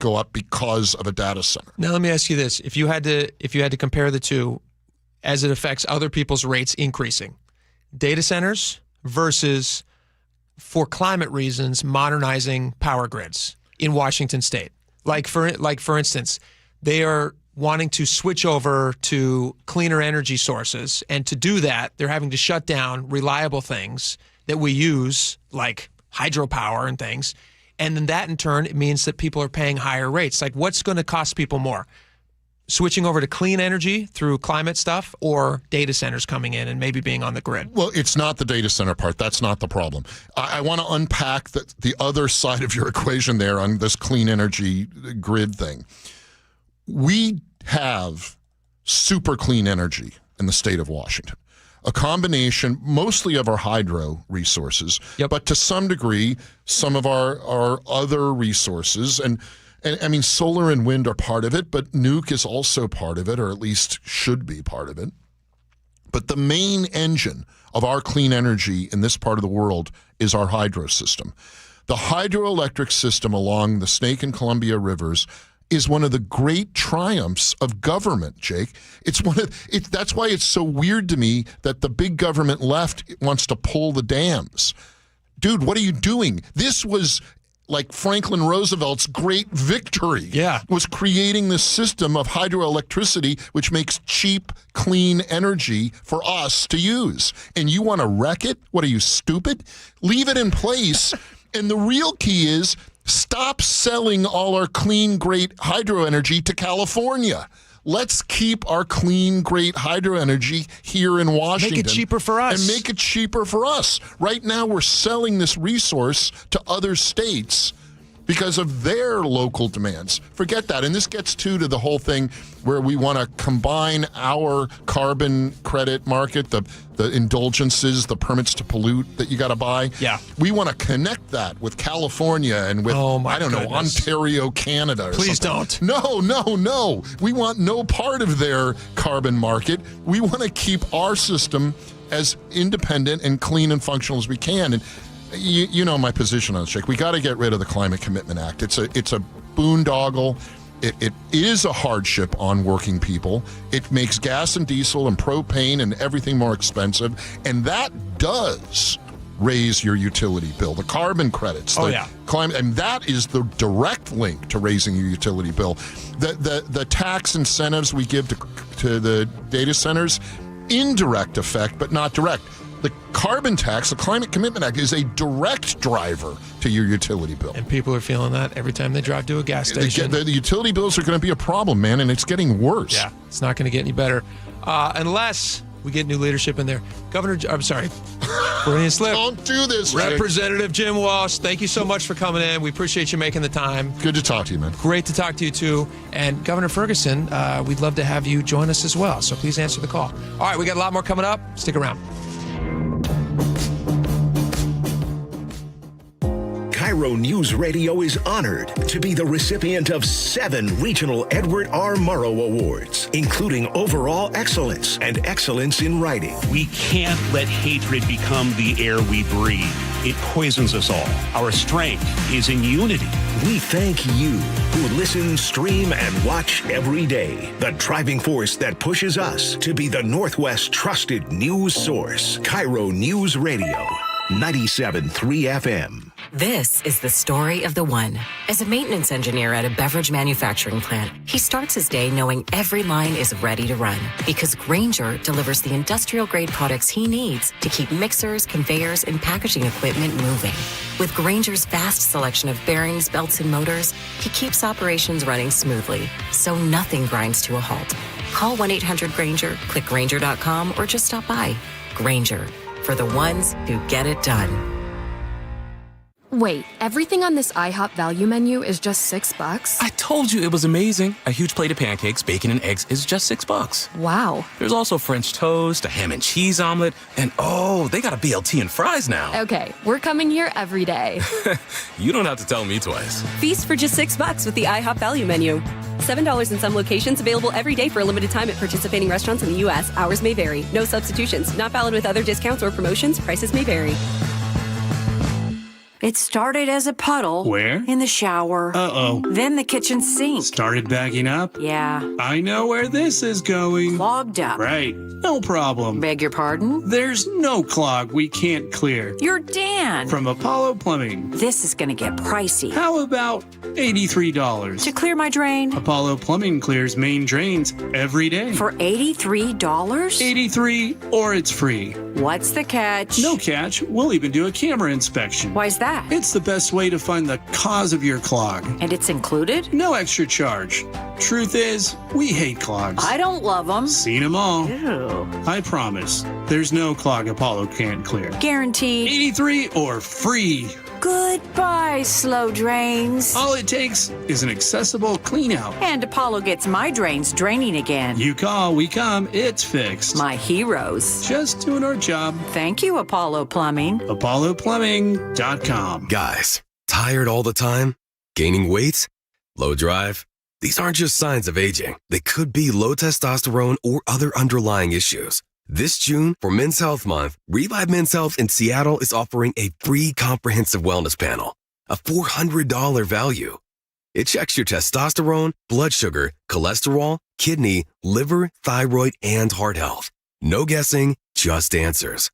go up because of a data center. Now let me ask you this: if you had to compare the two, as it affects other people's rates increasing, data centers versus, for climate reasons, modernizing power grids in Washington State. Like for instance, they are wanting to switch over to cleaner energy sources, and to do that, they're having to shut down reliable things that we use, like hydropower and things. And then that in turn, it means that people are paying higher rates. Like, what's going to cost people more? Switching over to clean energy through climate stuff, or data centers coming in and maybe being on the grid? Well, it's not the data center part. That's not the problem. I want to unpack the other side of your equation there on this clean energy grid thing. We have super clean energy in the state of Washington. A combination, mostly of our hydro resources, but to some degree, some of our other resources. And I mean, solar and wind are part of it, but nuke is also part of it, or at least should be part of it. But the main engine of our clean energy in this part of the world is our hydro system. The hydroelectric system along the Snake and Columbia rivers is one of the great triumphs of government, Jake. That's why it's so weird to me that the big government left wants to pull the dams. Dude, what are you doing? This was like Franklin Roosevelt's great victory. Was creating this system of hydroelectricity, which makes cheap, clean energy for us to use. And you want to wreck it? What are you, stupid? Leave it in place. And the real key is, stop selling all our clean, great hydro energy to California. Let's keep our clean, great hydro energy here in Washington. Make it cheaper for us. And make it cheaper for us. Right now, we're selling this resource to other states because of their local demands. Forget that. And this gets to the whole thing where we want to combine our carbon credit market, the indulgences, the permits to pollute that you got to buy. We want to connect that with California and with, Ontario, Canada. Please don't. No. We want no part of their carbon market. We want to keep our system as independent and clean and functional as we can. And you know my position on this, Jake. We got to get rid of the Climate Commitment Act. It's a boondoggle. It is a hardship on working people. It makes gas and diesel and propane and everything more expensive, and that does raise your utility bill. The carbon credits, climate, and that is the direct link to raising your utility bill. The tax incentives we give to the data centers, indirect effect, but not direct. The carbon tax, the Climate Commitment Act, is a direct driver to your utility bill. And people are feeling that every time they drive to a gas station. The utility bills are going to be a problem, man, and it's getting worse. Yeah, it's not going to get any better unless we get new leadership in there. Freudian slip. Don't do this, Representative Jim Walsh, thank you so much for coming in. We appreciate you making the time. Good to talk to you, man. Great to talk to you, too. And Governor Ferguson, we'd love to have you join us as well, so please answer the call. All right, we got a lot more coming up. Stick around. KIRO Newsradio is honored to be the recipient of 7 regional Edward R. Murrow Awards, including Overall Excellence and Excellence in Writing. We can't let hatred become the air we breathe. It poisons us all. Our strength is in unity. We thank you who listen, stream, and watch every day. The driving force that pushes us to be the Northwest's trusted news source. KIRO Newsradio, 97.3 FM. This is the story of the one. As a maintenance engineer at a beverage manufacturing plant, he starts his day knowing every line is ready to run because Grainger delivers the industrial-grade products he needs to keep mixers, conveyors, and packaging equipment moving. With Grainger's vast selection of bearings, belts, and motors, he keeps operations running smoothly, so nothing grinds to a halt. Call 1-800-GRAINGER, click Grainger.com, or just stop by. Grainger, for the ones who get it done. Wait, everything on this IHOP value menu is just $6? I told you it was amazing. A huge plate of pancakes, bacon, and eggs is just $6. Wow. There's also French toast, a ham and cheese omelet, and they got a BLT and fries now. Okay, we're coming here every day. You don't have to tell me twice. Feast for just $6 with the IHOP value menu. $7 in some locations, available every day for a limited time at participating restaurants in the U.S. Hours may vary. No substitutions. Not valid with other discounts or promotions. Prices may vary. It started as a puddle. Where? In the shower. Uh-oh. Then the kitchen sink. Started backing up? Yeah. I know where this is going. Clogged up. Right. No problem. Beg your pardon? There's no clog we can't clear. You're Dan. From Apollo Plumbing. This is going to get pricey. How about $83? To clear my drain? Apollo Plumbing clears main drains every day. For $83? $83 or it's free. What's the catch? No catch. We'll even do a camera inspection. Why's that? It's the best way to find the cause of your clog. And it's included? No extra charge. Truth is, we hate clogs. I don't love them. Seen them all. Ew. I promise, there's no clog Apollo can't clear. Guaranteed. 83 or free. Goodbye, slow drains. All it takes is an accessible clean out. And Apollo gets my drains draining again. You call, we come, it's fixed. My heroes. Just doing our job. Thank you, Apollo Plumbing. ApolloPlumbing.com. Guys, tired all the time? Gaining weight? Low drive? These aren't just signs of aging. They could be low testosterone or other underlying issues. This June, for Men's Health Month, Revive Men's Health in Seattle is offering a free comprehensive wellness panel, a $400 value. It checks your testosterone, blood sugar, cholesterol, kidney, liver, thyroid, and heart health. No guessing, just answers.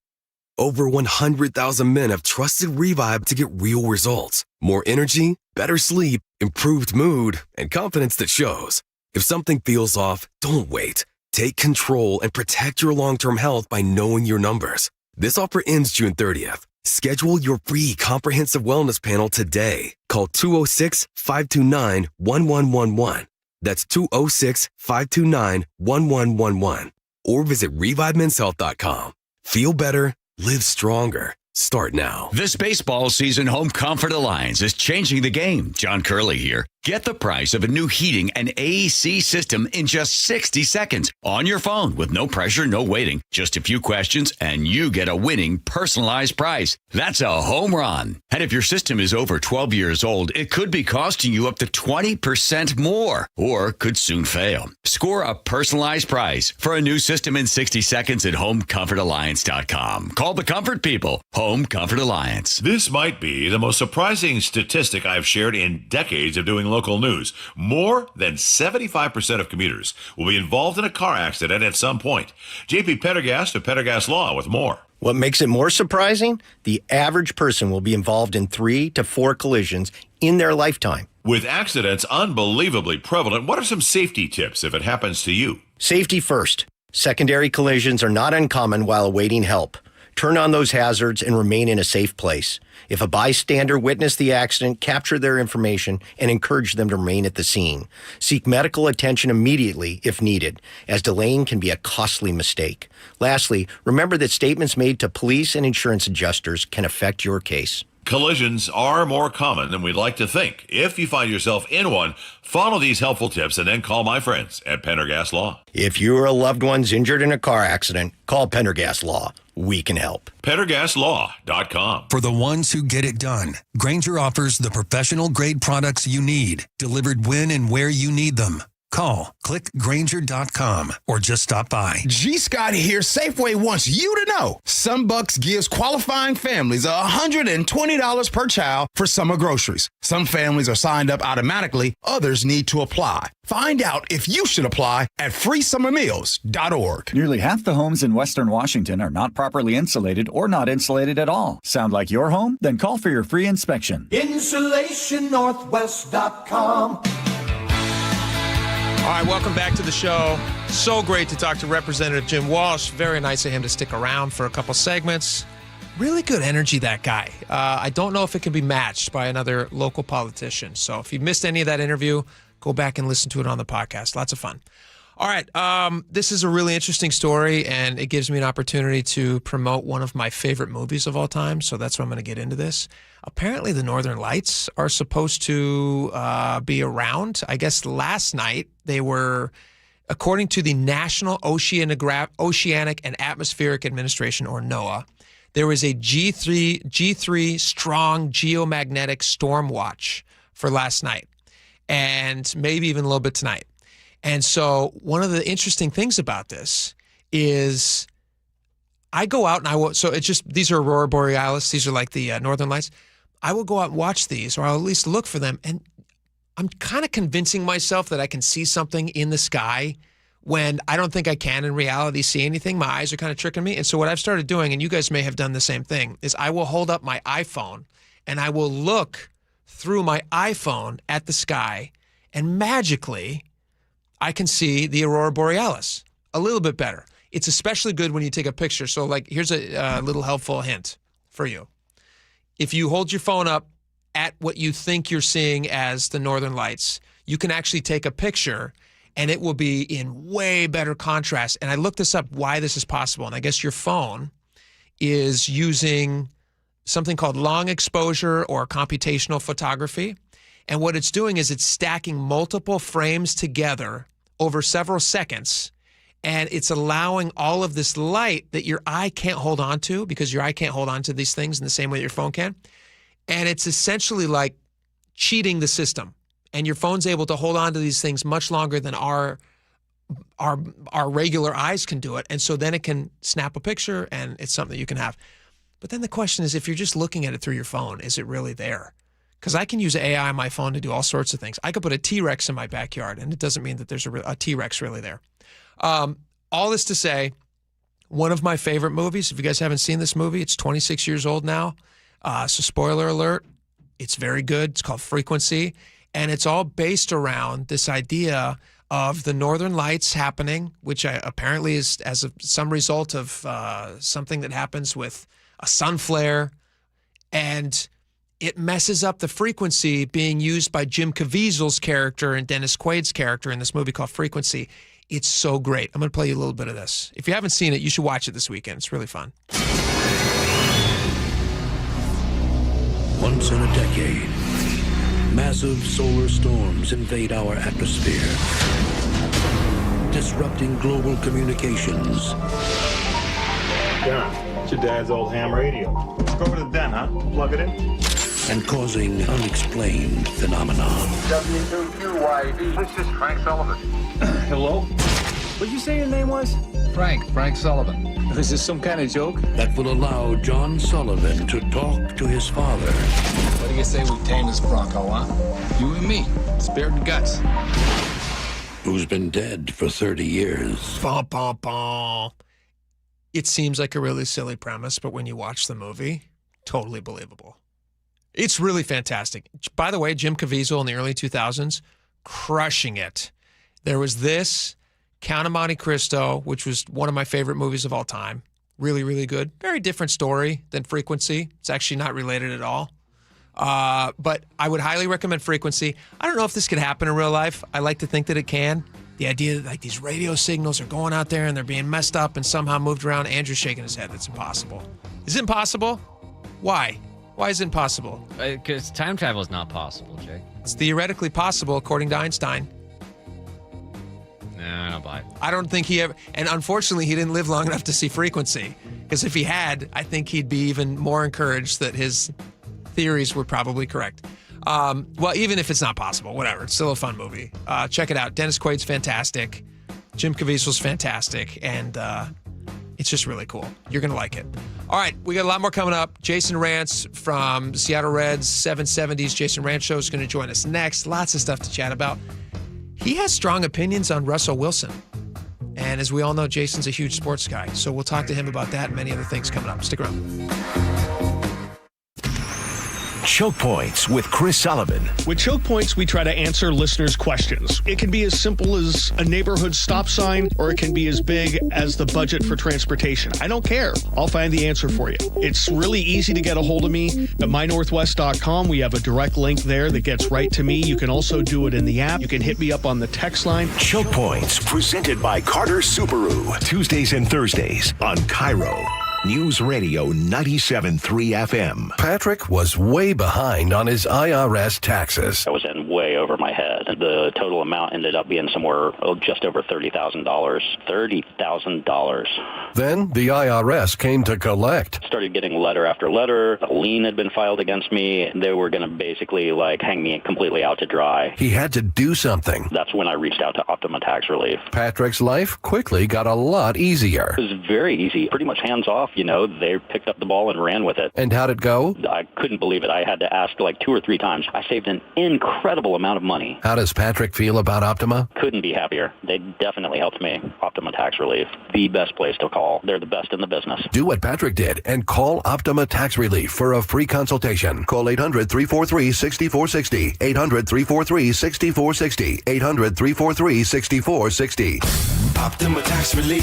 Over 100,000 men have trusted Revive to get real results. More energy, better sleep, improved mood, and confidence that shows. If something feels off, don't wait. Take control and protect your long-term health by knowing your numbers. This offer ends June 30th. Schedule your free comprehensive wellness panel today. Call 206-529-1111. That's 206-529-1111. Or visit ReviveMen'sHealth.com. Feel better, live stronger. Start now. This baseball season, Home Comfort Alliance is changing the game. John Curley here. Get the price of a new heating and AC system in just 60 seconds on your phone with no pressure, no waiting. Just a few questions and you get a winning personalized price. That's a home run. And if your system is over 12 years old, it could be costing you up to 20% more or could soon fail. Score a personalized price for a new system in 60 seconds at HomeComfortAlliance.com. Call the comfort people. Home Comfort Alliance. This might be the most surprising statistic I've shared in decades of doing local news. More than 75% of commuters will be involved in a car accident at some point. JP Pendergast of Pendergast Law with more. What makes it more surprising? The average person will be involved in 3 to 4 collisions in their lifetime. With accidents unbelievably prevalent, what are some safety tips if it happens to you? Safety first. Secondary collisions are not uncommon while awaiting help. Turn on those hazards and remain in a safe place. If a bystander witnessed the accident, capture their information and encourage them to remain at the scene. Seek medical attention immediately if needed, as delaying can be a costly mistake. Lastly, remember that statements made to police and insurance adjusters can affect your case. Collisions are more common than we'd like to think. If you find yourself in one, follow these helpful tips and then call my friends at Pendergast Law. If you or a loved one's injured in a car accident, call Pendergast Law. We can help. PendergastLaw.com. For the ones who get it done, Grainger offers the professional-grade products you need, delivered when and where you need them. Call, click Grainger.com, or just stop by. G. Scott here. Safeway wants you to know SunBucks gives qualifying families $120 per child for summer groceries. Some families are signed up automatically. Others need to apply. Find out if you should apply at freesummermeals.org. Nearly half the homes in Western Washington are not properly insulated or not insulated at all. Sound like your home? Then call for your free inspection. InsulationNorthwest.com. All right, welcome back to the show. So great to talk to Representative Jim Walsh. Very nice of him to stick around for a couple segments. Really good energy, that guy. I don't know if it can be matched by another local politician. So if you missed any of that interview, go back and listen to it on the podcast. Lots of fun. All right, this is a really interesting story, and it gives me an opportunity to promote one of my favorite movies of all time. So that's why I'm going to get into this. Apparently, the Northern Lights are supposed to be around. I guess last night they were, according to the National Oceanic and Atmospheric Administration, or NOAA, there was a G3 strong geomagnetic storm watch for last night, and maybe even a little bit tonight. And so one of the interesting things about this is I go out and so it's just, these are Aurora Borealis. These are like the Northern Lights. I will go out and watch these, or I'll at least look for them, and I'm kind of convincing myself that I can see something in the sky when I don't think I can in reality see anything. My eyes are kind of tricking me. And so what I've started doing, and you guys may have done the same thing, is I will hold up my iPhone and I will look through my iPhone at the sky, and magically I can see the aurora borealis a little bit better. It's especially good when you take a picture. So like, here's a little helpful hint for you. If you hold your phone up at what you think you're seeing as the northern lights, you can actually take a picture and it will be in way better contrast. And I looked this up, why this is possible. And I guess your phone is using something called long exposure or computational photography. And what it's doing is it's stacking multiple frames together over several seconds. And it's allowing all of this light that your eye can't hold on to, because your eye can't hold on to these things in the same way that your phone can. And it's essentially like cheating the system. And your phone's able to hold on to these things much longer than our regular eyes can do it. And so then it can snap a picture, and it's something that you can have. But then the question is, if you're just looking at it through your phone, is it really there? Because I can use AI on my phone to do all sorts of things. I could put a T-Rex in my backyard, and it doesn't mean that there's a T-Rex really there. All this to say, one of my favorite movies, if you guys haven't seen this movie, it's 26 years old now. So spoiler alert, it's very good. It's called Frequency. And it's all based around this idea of the Northern Lights happening, which apparently is as some result of something that happens with a sun flare. And it messes up the frequency being used by Jim Caviezel's character and Dennis Quaid's character in this movie called Frequency. It's so great. I'm going to play you a little bit of this. If you haven't seen it, you should watch it this weekend. It's really fun. Once in a decade, massive solar storms invade our atmosphere, disrupting global communications. John, it's your dad's old ham radio. Go over to the den, huh? Plug it in. And causing unexplained phenomena. W2QYD. This is Frank Sullivan. Hello? What'd you say your name was? Frank Sullivan. Is this some kind of joke? That will allow John Sullivan to talk to his father. What do you say we tame this Bronco, huh? You and me, spared and guts. Who's been dead for 30 years. Bah, bah, bah. It seems like a really silly premise, but when you watch the movie, totally believable. It's really fantastic. By the way, Jim Caviezel in the early 2000s, crushing it. There was this, Count of Monte Cristo, which was one of my favorite movies of all time. Really, really good. Very different story than Frequency. It's actually not related at all. But I would highly recommend Frequency. I don't know if this could happen in real life. I like to think that it can. The idea that like these radio signals are going out there and they're being messed up and somehow moved around. Andrew's shaking his head. That's impossible. Is it impossible? Why? Why is it impossible? Because time travel is not possible, Jay. It's theoretically possible, according to Einstein. Nah, I don't buy it. I don't think he ever, and unfortunately, he didn't live long enough to see Frequency. Because if he had, I think he'd be even more encouraged that his theories were probably correct. Well, even if it's not possible, whatever. It's still a fun movie. Check it out. Dennis Quaid's fantastic. Jim Caviezel's fantastic. And it's just really cool. You're going to like it. All right, we got a lot more coming up. Jason Rantz from Seattle Reds 770s Jason Rantz Show is going to join us next. Lots of stuff to chat about. He has strong opinions on Russell Wilson. And as we all know, Jason's a huge sports guy. So we'll talk to him about that and many other things coming up. Stick around. Choke Points with Chris Sullivan. With Choke Points, we try to answer listeners' questions. It can be as simple as a neighborhood stop sign, or it can be as big as the budget for transportation. I don't care. I'll find the answer for you. It's really easy to get a hold of me at mynorthwest.com. We have a direct link there that gets right to me. You can also do it in the app. You can hit me up on the text line. Choke Points, presented by Carter Subaru. Tuesdays and Thursdays on KIRO Newsradio 97.3 FM. Patrick was way behind on his IRS taxes. I was in way over my head. The total amount ended up being somewhere just over $30,000. $30,000. Then the IRS came to collect. Started getting letter after letter. A lien had been filed against me. They were going to basically hang me completely out to dry. He had to do something. That's when I reached out to Optima Tax Relief. Patrick's life quickly got a lot easier. It was very easy, pretty much hands off. They picked up the ball and ran with it. And how'd it go? I couldn't believe it. I had to ask 2 or 3 times. I saved an incredible amount of money. How does Patrick feel about Optima? Couldn't be happier. They definitely helped me. Optima Tax Relief, the best place to call. They're the best in the business. Do what Patrick did and call Optima Tax Relief for a free consultation. Call 800-343-6460. 800-343-6460. 800-343-6460. Optima Tax Relief.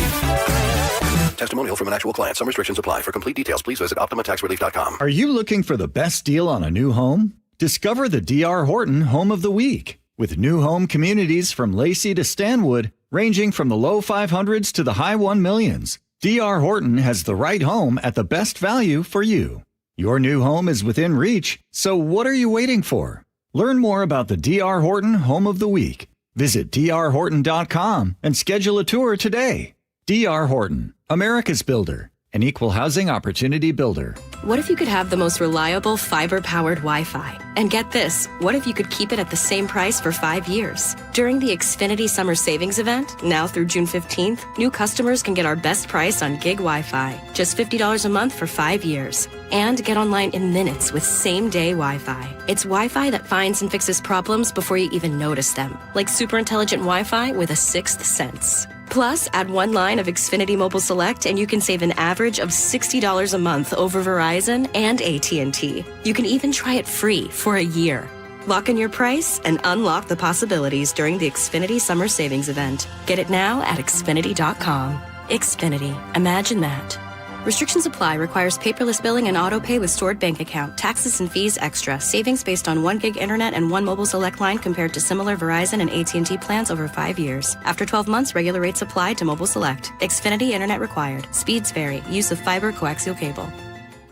Testimonial from an actual client. Some restrictions apply. For complete details, please visit OptimaTaxRelief.com. Are you looking for the best deal on a new home? Discover the D.R. Horton Home of the Week. With new home communities from Lacey to Stanwood, ranging from the low 500s to the high 1 millions, D.R. Horton has the right home at the best value for you. Your new home is within reach, so what are you waiting for? Learn more about the D.R. Horton Home of the Week. Visit drhorton.com and schedule a tour today. D.R. Horton, America's builder, an equal housing opportunity builder. What if you could have the most reliable fiber-powered Wi-Fi? And get this, what if you could keep it at the same price for 5 years? During the Xfinity Summer Savings Event, now through June 15th, new customers can get our best price on gig Wi-Fi, just $50 a month for 5 years. And get online in minutes with same-day Wi-Fi. It's Wi-Fi that finds and fixes problems before you even notice them, like super intelligent Wi-Fi with a sixth sense. Plus, add 1 line of Xfinity Mobile Select and you can save an average of $60 a month over Verizon and AT&T. You can even try it free for a year. Lock in your price and unlock the possibilities during the Xfinity Summer Savings Event. Get it now at Xfinity.com. Xfinity. Imagine that. Restrictions apply. Requires paperless billing and auto pay with stored bank account. Taxes and fees extra. Savings based on 1 gig internet and 1 mobile select line compared to similar Verizon and AT&T plans over 5 years. After 12 months, regular rates apply to mobile select. Xfinity internet required. Speeds vary. Use of fiber coaxial cable.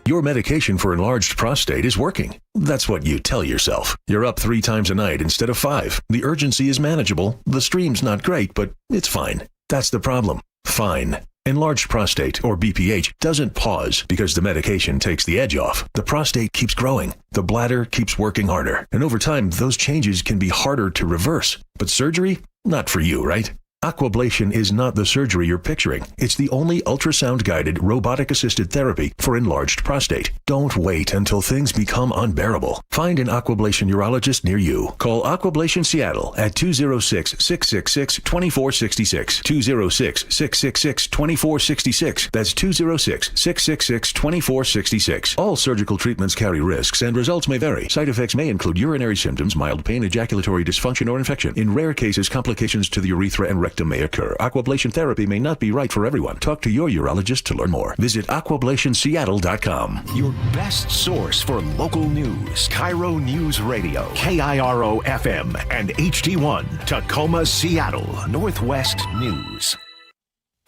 Your medication for enlarged prostate is working. That's what you tell yourself. You're up 3 times a night instead of 5. The urgency is manageable. The stream's not great, but it's fine. That's the problem. Fine. Enlarged prostate, or BPH, doesn't pause because the medication takes the edge off. The prostate keeps growing. The bladder keeps working harder. And over time, those changes can be harder to reverse. But surgery? Not for you, right? Aquablation is not the surgery you're picturing. It's the only ultrasound-guided, robotic-assisted therapy for enlarged prostate. Don't wait until things become unbearable. Find an Aquablation urologist near you. Call Aquablation Seattle at 206-666-2466. 206-666-2466. That's 206-666-2466. All surgical treatments carry risks and results may vary. Side effects may include urinary symptoms, mild pain, ejaculatory dysfunction, or infection. In rare cases, complications to the urethra and rectum may occur. Aquablation therapy may not be right for everyone. Talk to your urologist to learn more. Visit aquablationseattle.com. Your best source for local news. KIRO Newsradio. KIRO FM and HD1. Tacoma, Seattle. Northwest News.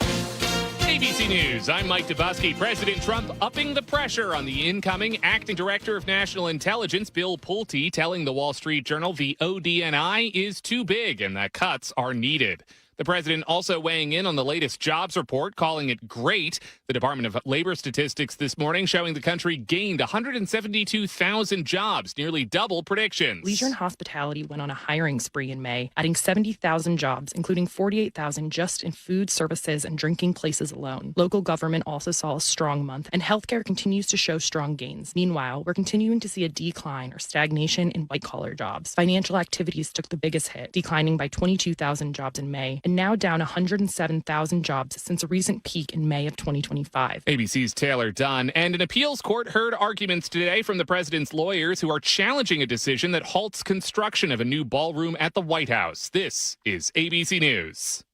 ABC News, I'm Mike Dubusky. President Trump upping the pressure on the incoming acting director of national intelligence, Bill Pulte, telling the Wall Street Journal the ODNI is too big and that cuts are needed. The president also weighing in on the latest jobs report, calling it great. The Department of Labor statistics this morning showing the country gained 172,000 jobs, nearly double predictions. Leisure and hospitality went on a hiring spree in May, adding 70,000 jobs, including 48,000 just in food, services, and drinking places alone. Local government also saw a strong month, and healthcare continues to show strong gains. Meanwhile, we're continuing to see a decline or stagnation in white-collar jobs. Financial activities took the biggest hit, declining by 22,000 jobs in May, and now down 107,000 jobs since a recent peak in May of 2025. ABC's Taylor Dunn. And an appeals court heard arguments today from the president's lawyers who are challenging a decision that halts construction of a new ballroom at the White House. This is ABC News.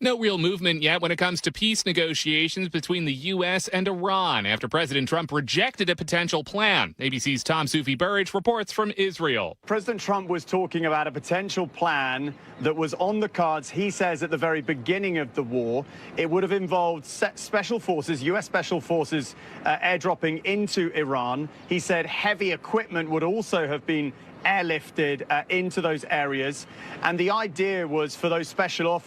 No real movement yet when it comes to peace negotiations between the U.S. and Iran after President Trump rejected a potential plan. ABC's Tom Soufi-Burridge reports from Israel. President Trump was talking about a potential plan that was on the cards, he says, at the very beginning of the war. It would have involved special forces, U.S. special forces, airdropping into Iran. He said heavy equipment would also have been airlifted into those areas. And the idea was for those special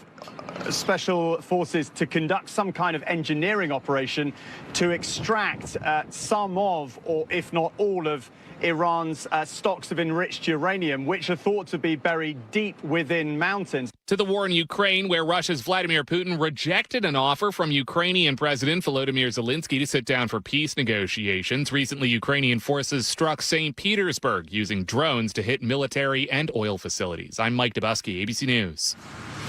forces to conduct some kind of engineering operation to extract some of, or if not all of, Iran's stocks of enriched uranium, which are thought to be buried deep within mountains. To the war in Ukraine, where Russia's Vladimir Putin rejected an offer from Ukrainian President Volodymyr Zelensky to sit down for peace negotiations. Recently, Ukrainian forces struck St. Petersburg using drones to hit military and oil facilities. I'm Mike Dubusky, ABC News.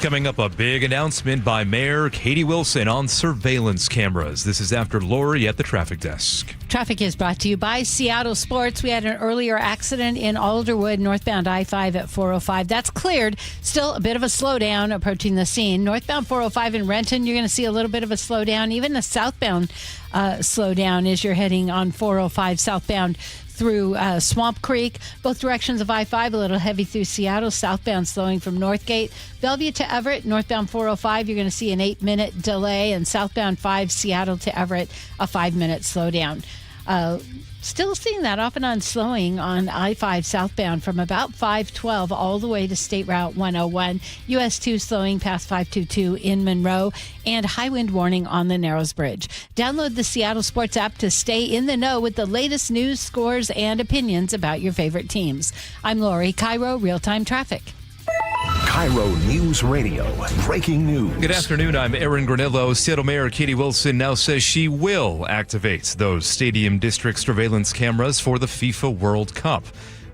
Coming up, a big announcement by Mayor Katie Wilson on surveillance cameras. This is after Lori at the traffic desk. Traffic is brought to you by Seattle Sports. We had an earlier accident in Alderwood, northbound I-5 at 405. That's cleared. Still a bit of a slowdown approaching the scene. Northbound 405 in Renton, you're going to see a little bit of a slowdown. Even a southbound slowdown as you're heading on 405 southbound through Swamp Creek. Both directions of I-5, a little heavy through Seattle. Southbound slowing from Northgate. Bellevue to Everett, northbound 405, you're going to see an 8-minute delay. And southbound 5, Seattle to Everett, a 5-minute slowdown. Still seeing that off and on slowing on I-5 southbound from about 512 all the way to State Route 101. US 2 slowing past 522 in Monroe, and high wind warning on the Narrows Bridge. Download the Seattle Sports app to stay in the know with the latest news, scores, and opinions about your favorite teams. I'm Lori, KIRO Real-Time Traffic. KIRO News Radio. Breaking news. Good afternoon. I'm Aaron Granillo. Seattle Mayor Katie Wilson now says she will activate those stadium district surveillance cameras for the FIFA World Cup.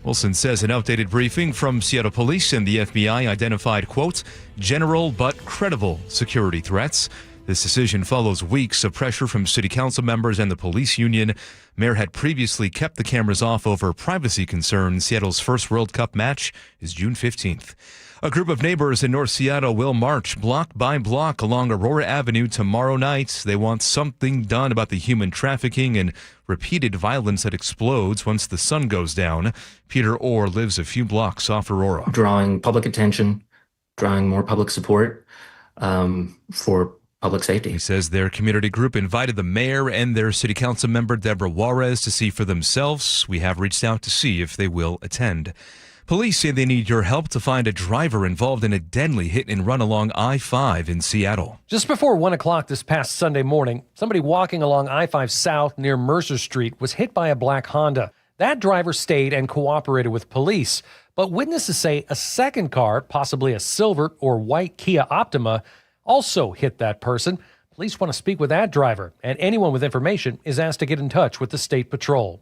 Wilson says an updated briefing from Seattle Police and the FBI identified, quote, general but credible security threats. This decision follows weeks of pressure from city council members and the police union. Mayor had previously kept the cameras off over privacy concerns. Seattle's first World Cup match is June 15th. A group of neighbors in North Seattle will march block by block along Aurora Avenue tomorrow night. They want something done about the human trafficking and repeated violence that explodes once the sun goes down. Peter Orr lives a few blocks off Aurora. Drawing public attention, drawing more public support for public safety. He says their community group invited the mayor and their city council member, Deborah Juarez, to see for themselves. We have reached out to see if they will attend. Police say they need your help to find a driver involved in a deadly hit and run along I-5 in Seattle. Just before 1 o'clock this past Sunday morning, somebody walking along I-5 South near Mercer Street was hit by a black Honda. That driver stayed and cooperated with police, but witnesses say a second car, possibly a silver or white Kia Optima, also hit that person. Police want to speak with that driver, and anyone with information is asked to get in touch with the State Patrol.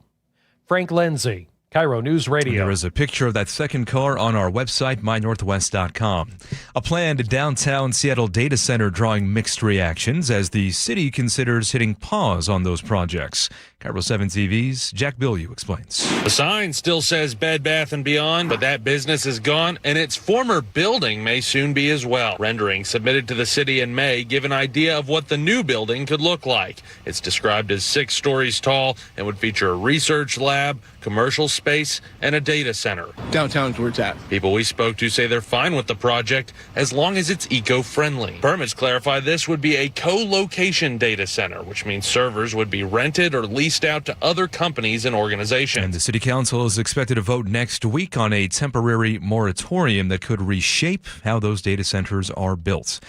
Frank Lindsay, KIRO News Radio. There is a picture of that second car on our website, mynorthwest.com. A planned downtown Seattle data center drawing mixed reactions as the city considers hitting pause on those projects. KIRO 7 TV's Jack Bilyeu explains. The sign still says Bed Bath & Beyond, but that business is gone, and its former building may soon be as well. Renderings submitted to the city in May give an idea of what the new building could look like. It's described as 6 stories tall and would feature a research lab, commercial space, and a data center. Downtown's where it's at. People we spoke to say they're fine with the project as long as it's eco-friendly. Permits clarify this would be a co-location data center, which means servers would be rented or leased out to other companies and organizations. And the city council is expected to vote next week on a temporary moratorium that could reshape how those data centers are built.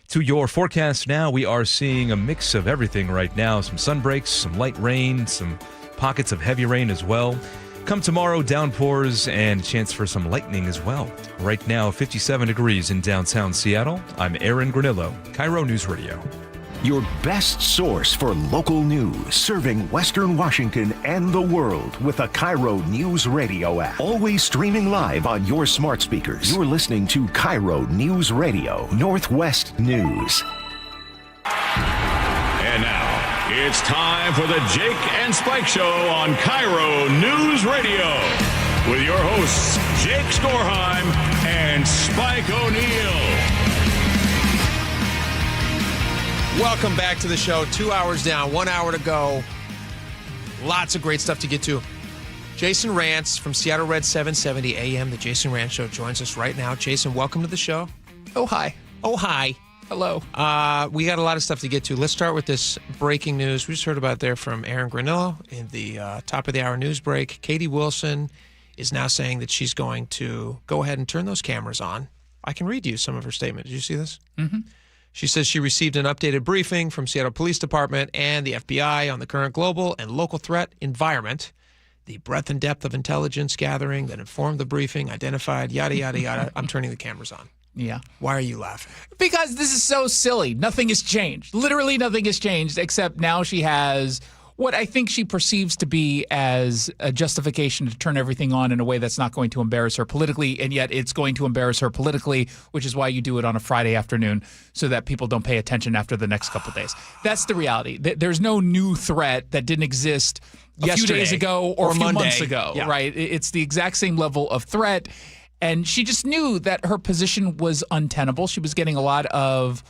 To your forecast now, we are seeing a mix of everything right now. Some sun breaks, some light rain, some pockets of heavy rain as well. Come tomorrow, downpours and a chance for some lightning as well. Right now, 57 degrees in downtown Seattle. I'm Aaron Granillo, KIRO News Radio. Your best source for local news, serving Western Washington and the world with a KIRO News Radio app. Always streaming live on your smart speakers. You're listening to KIRO News Radio, Northwest News. And now, it's time for the Jake and Spike Show on KIRO News Radio. With your hosts, Jake Skorheim and Spike O'Neill. Welcome back to the show. 2 hours down, 1 hour to go. Lots of great stuff to get to. Jason Rantz from Seattle Red 770 AM, the Jason Rantz Show, joins us right now. Jason, welcome to the show. Oh, hi. Oh, hi. Hello. We got a lot of stuff to get to. Let's start with this breaking news. We just heard about there from Aaron Granillo in the top of the hour news break. Katie Wilson is now saying that she's going to go ahead and turn those cameras on. I can read you some of her statement. Did you see this? Mm-hmm. She says she received an updated briefing from Seattle Police Department and the FBI on the current global and local threat environment. The breadth and depth of intelligence gathering that informed the briefing, identified, yada, yada, yada. I'm turning the cameras on. Yeah. Why are you laughing? Because this is so silly. Nothing has changed. Literally nothing has changed, except now she has what I think she perceives to be as a justification to turn everything on in a way that's not going to embarrass her politically, and yet it's going to embarrass her politically, which is why you do it on a Friday afternoon so that people don't pay attention after the next couple of days. That's the reality. There's no new threat that didn't exist a few days ago or a few months ago, right? It's the exact same level of threat, and she just knew that her position was untenable. She was getting a lot of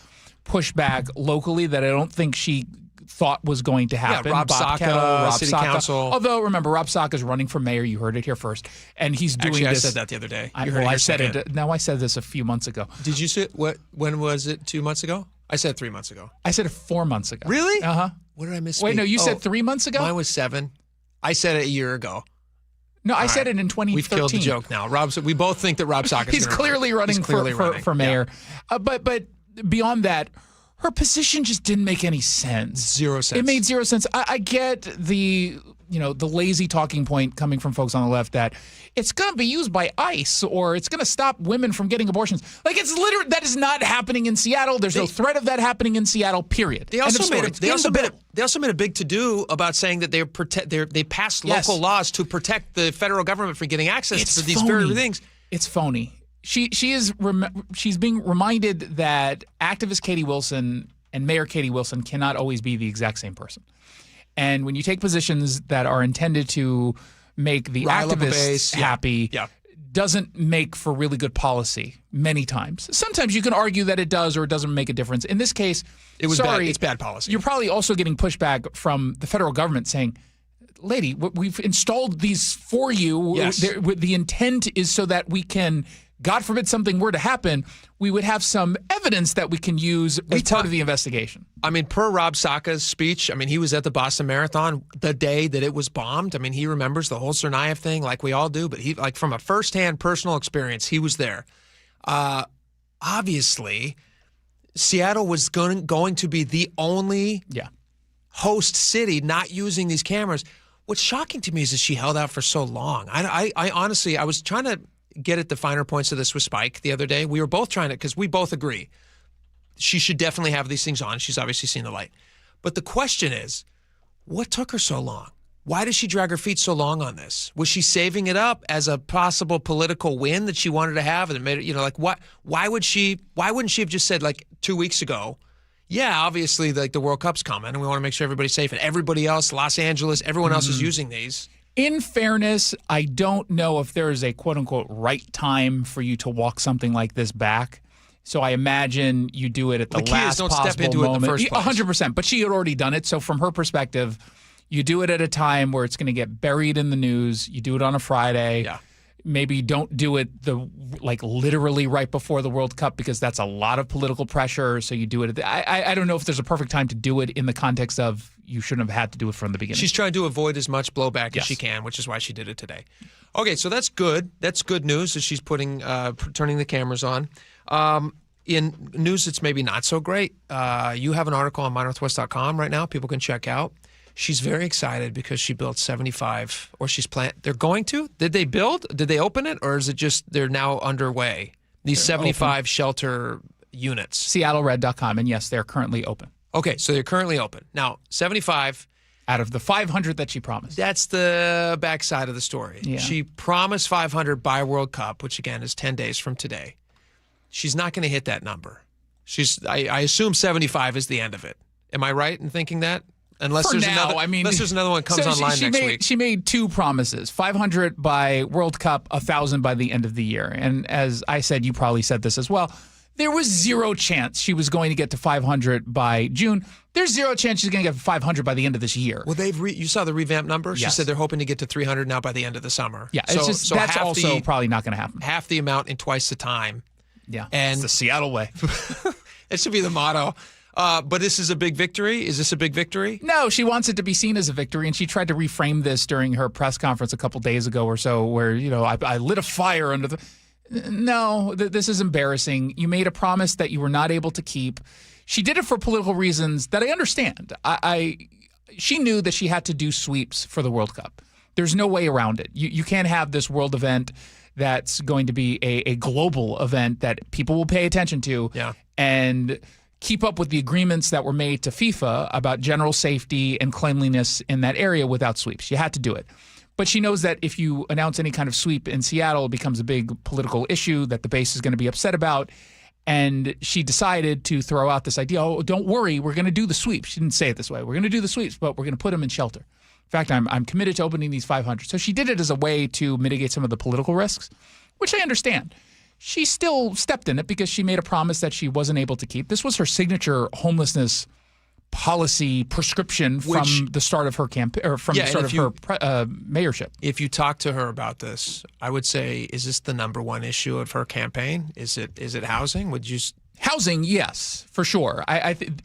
pushback locally that I don't think she thought was going to happen. Yeah, Rob Saka, City Council. Although, remember, Rob Saka is running for mayor. You heard it here first. And he's doing Actually, this. I said that the other day. I said it. No, I said this a few months ago. Did you say when was it? 2 months ago? I said 3 months ago. I said it 4 months ago. Really? Uh-huh. What did I miss? Wait, no, you said 3 months ago? Mine was 7. I said it a year ago. No, I said it in 2013. We've killed the joke now. We both think that Rob Saka is He's clearly running for mayor. Yeah. But beyond that, her position just didn't make any sense. Zero sense. It made zero sense. I get the lazy talking point coming from folks on the left that it's going to be used by ICE or it's going to stop women from getting abortions. Like, it's literally, that is not happening in Seattle. There's no threat of that happening in Seattle, period. They also made a big to-do about saying that they passed local laws to protect the federal government from getting access to these very things. It's phony. She's being reminded that activist Katie Wilson and Mayor Katie Wilson cannot always be the exact same person. And when you take positions that are intended to make the activists happy, doesn't make for really good policy many times. Sometimes you can argue that it does or it doesn't make a difference. In this case, it's bad policy. You're probably also getting pushback from the federal government saying, lady, we've installed these for you. Yes. The intent is so that we can, God forbid something were to happen, we would have some evidence that we can use as part of the investigation. I mean, per Rob Saka's speech, I mean, he was at the Boston Marathon the day that it was bombed. I mean, he remembers the whole Tsarnaev thing like we all do, but he, like, from a firsthand personal experience, he was there. Obviously, Seattle was going to be the only host city not using these cameras. What's shocking to me is that she held out for so long. I honestly, I was trying to get at the finer points of this with Spike the other day. We were both trying to, because we both agree she should definitely have these things on. She's obviously seen the light. But the question is, what took her so long? Why did she drag her feet so long on this? Was she saving it up as a possible political win that she wanted to have? And it made it, like, what? Why wouldn't she have just said, like, 2 weeks ago, yeah, obviously, like, the World Cup's coming and we want to make sure everybody's safe, and everybody else, Los Angeles, everyone else is using these. In fairness, I don't know if there is a quote-unquote right time for you to walk something like this back. So I imagine you do it at the last possible moment. Step into it in the first place. 100%. But she had already done it. So from her perspective, you do it at a time where it's going to get buried in the news. You do it on a Friday. Yeah. Maybe don't do it literally right before the World Cup, because that's a lot of political pressure. So you do it. I don't know if there's a perfect time to do it in the context of you shouldn't have had to do it from the beginning. She's trying to avoid as much blowback as she can, which is why she did it today. Okay, so that's good. That's good news that she's turning the cameras on. In news that's maybe not so great, you have an article on mynorthwest.com right now people can check out. She's very excited because she built 75, or they're going to? Did they build? Did they open it? Or is it just they're now underway? These 75 open. Shelter units. SeattleRed.com, and yes, they're currently open. Okay, so they're currently open. Now, 75. Out of the 500 that she promised. That's the backside of the story. Yeah. She promised 500 by World Cup, which again is 10 days from today. She's not going to hit that number. I assume 75 is the end of it. Am I right in thinking that? Unless there's another one comes online next week. She made two promises: 500 by World Cup, 1,000 by the end of the year. And as I said, you probably said this as well, there was zero chance she was going to get to 500 by June. There's zero chance she's going to get 500 by the end of this year. Well, you saw the revamped number? She said they're hoping to get to 300 now by the end of the summer. Yeah, so that's also probably not going to happen. Half the amount in twice the time. Yeah, and it's the Seattle way. It should be the motto. But this is a big victory? Is this a big victory? No, she wants it to be seen as a victory, and she tried to reframe this during her press conference a couple days ago or so, where, I lit a fire under the... No, this is embarrassing. You made a promise that you were not able to keep. She did it for political reasons that I understand. She knew that she had to do sweeps for the World Cup. There's no way around it. You can't have this world event that's going to be a global event that people will pay attention to and keep up with the agreements that were made to FIFA about general safety and cleanliness in that area without sweeps. You had to do it. But she knows that if you announce any kind of sweep in Seattle, it becomes a big political issue that the base is going to be upset about. And she decided to throw out this idea, oh, don't worry, we're going to do the sweeps. She didn't say it this way. We're going to do the sweeps, but we're going to put them in shelter. In fact, I'm committed to opening these 500. So she did it as a way to mitigate some of the political risks, which I understand. She still stepped in it because she made a promise that she wasn't able to keep. This was her signature homelessness policy prescription from the start of her campaign, or from the start of her mayorship. If you talk to her about this, I would say, is this the number one issue of her campaign? Is it housing? Would you? Housing, yes, for sure.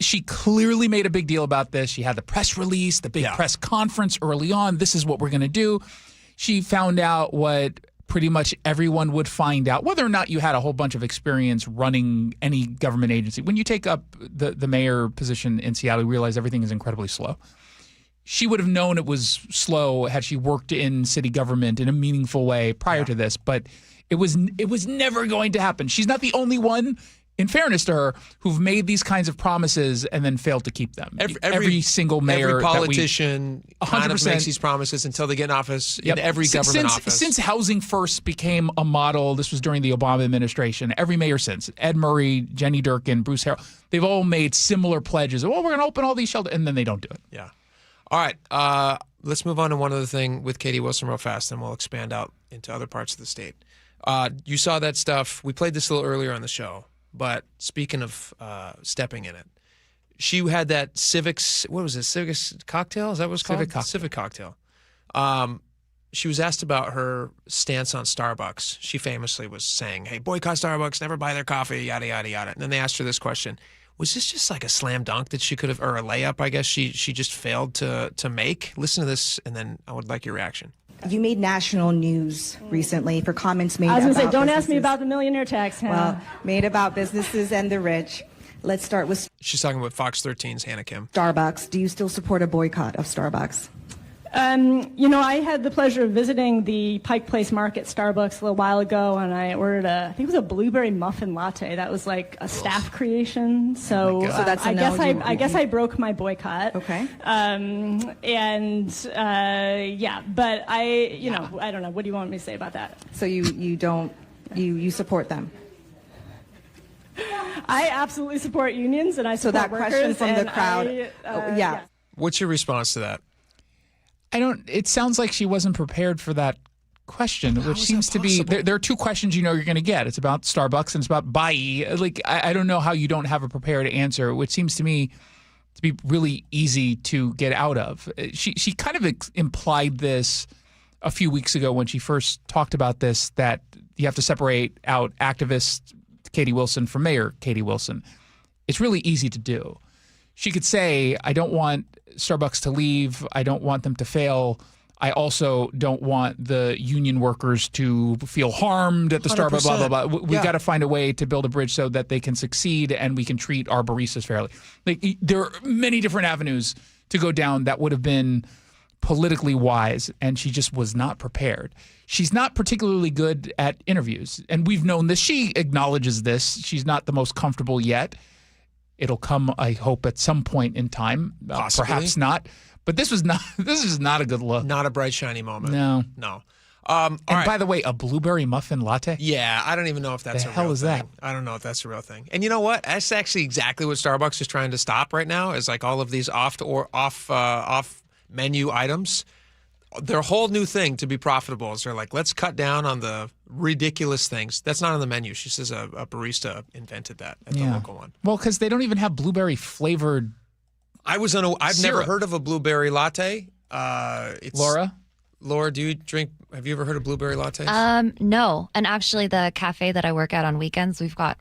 She clearly made a big deal about this. She had the press release, the big press conference early on. This is what we're going to do. She found out what pretty much everyone would find out, whether or not you had a whole bunch of experience running any government agency. When you take up the mayor position in Seattle, you realize everything is incredibly slow. She would have known it was slow had she worked in city government in a meaningful way prior to this, but it was never going to happen. She's not the only one, in fairness to her, who've made these kinds of promises and then failed to keep them. Every single mayor, every politician kind of makes these promises until they get in office in every government office. Since Housing First became a model, this was during the Obama administration, every mayor since, Ed Murray, Jenny Durkin, Bruce Harrell, they've all made similar pledges. Oh, we're going to open all these shelters, and then they don't do it. Yeah. All right. Let's move on to one other thing with Katie Wilson real fast, and we'll expand out into other parts of the state. You saw that stuff. We played this a little earlier on the show. But speaking of stepping in it, she had that Civics, what was it, Civics cocktail? Is that what it's called? Civic cocktail. She was asked about her stance on Starbucks. She famously was saying, hey, boycott Starbucks, never buy their coffee, yada, yada, yada. And then they asked her this question. Was this just like a slam dunk that she could have, or a layup, I guess, she just failed to make? Listen to this, and then I would like your reaction. You made national news recently for comments made about I was going to say, don't businesses. ask me about the millionaire tax. Well, made about businesses and the rich. Let's start with She's talking about Fox 13's Hannah Kim. Starbucks. Do you still support a boycott of Starbucks? I had the pleasure of visiting the Pike Place Market Starbucks a little while ago, and I ordered I think it was a blueberry muffin latte. That was like a staff creation. So, so that's a no. I guess I broke my boycott. Okay. But I don't know. What do you want me to say about that? So you support them? I absolutely support unions, and I support that workers. Question from the crowd. Yeah. What's your response to that? It sounds like she wasn't prepared for that question, which seems to be, there are two questions you're going to get. It's about Starbucks and it's about Bai. Like, I don't know how you don't have a prepared answer, which seems to me to be really easy to get out of. She kind of implied this a few weeks ago when she first talked about this, that you have to separate out activist Katie Wilson from Mayor Katie Wilson. It's really easy to do. She could say, I don't want Starbucks to leave. I don't want them to fail. I also don't want the union workers to feel harmed at the Starbucks, blah, blah, blah. We've got to find a way to build a bridge so that they can succeed and we can treat our baristas fairly. Like, there are many different avenues to go down that would have been politically wise, and she just was not prepared. She's not particularly good at interviews, and we've known this. She acknowledges this. She's not the most comfortable yet. It'll come, I hope, at some point in time. Perhaps not. But this is not a good look. Not a bright, shiny moment. No. And by the way, a blueberry muffin latte? Yeah, I don't even know if that's a real thing. The hell is that? I don't know if that's a real thing. And you know what? That's actually exactly what Starbucks is trying to stop right now, is like all of these off menu items. Their whole new thing to be profitable is they're like, let's cut down on the ridiculous things. That's not on the menu. She says a barista invented that at the local one. Well, because they don't even have blueberry flavored. I've never heard of a blueberry latte. Laura, do you drink? Have you ever heard of blueberry lattes? No. And actually, the cafe that I work at on weekends, we've got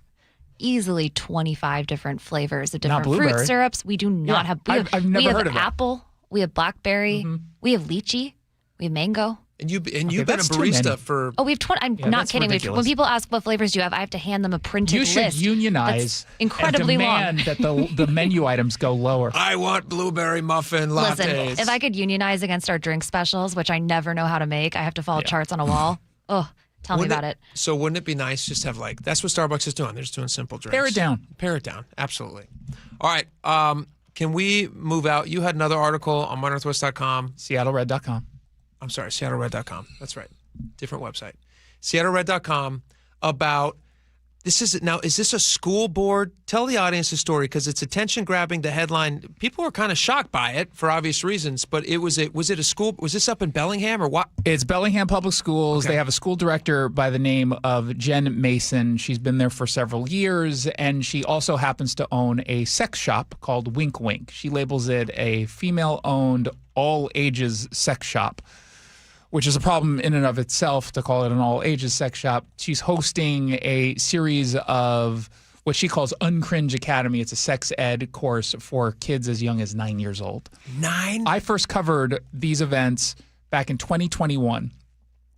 easily 25 different flavors of Not different fruit blueberry. syrups. We do not have. I've never we have heard of that. apple. We have blackberry. We have lychee. We have mango. And you've been a barista for. Oh, we have 20. I'm not that's kidding. ridiculous. When people ask what flavors do you have, I have to hand them a printed You list. should unionize that's incredibly and demand long. that the menu items go lower. I want blueberry muffin lattes. Listen, if I could unionize against our drink specials, which I never know how to make, I have to follow charts on a wall. Oh, tell me about it. So wouldn't it be nice just to have that's what Starbucks is doing. They're just doing simple drinks. Pare it down. Pare it down. Absolutely. All right. Can we move out? You had another article on mynorthwest.com. SeattleRed.com. I'm sorry, SeattleRed.com. That's right. Different website. SeattleRed.com about is this a school board? Tell the audience the story because it's attention grabbing. The headline. People were kind of shocked by it for obvious reasons. But was it a school? Was this up in Bellingham or what? It's Bellingham Public Schools. Okay. They have a school director by the name of Jen Mason. She's been there for several years, and she also happens to own a sex shop called Wink Wink. She labels it a female-owned, all-ages sex shop, which is a problem in and of itself to call it an all-ages sex shop. She's hosting a series of what she calls Uncringe Academy. It's a sex ed course for kids as young as 9 years old. 9? I first covered these events back in 2021,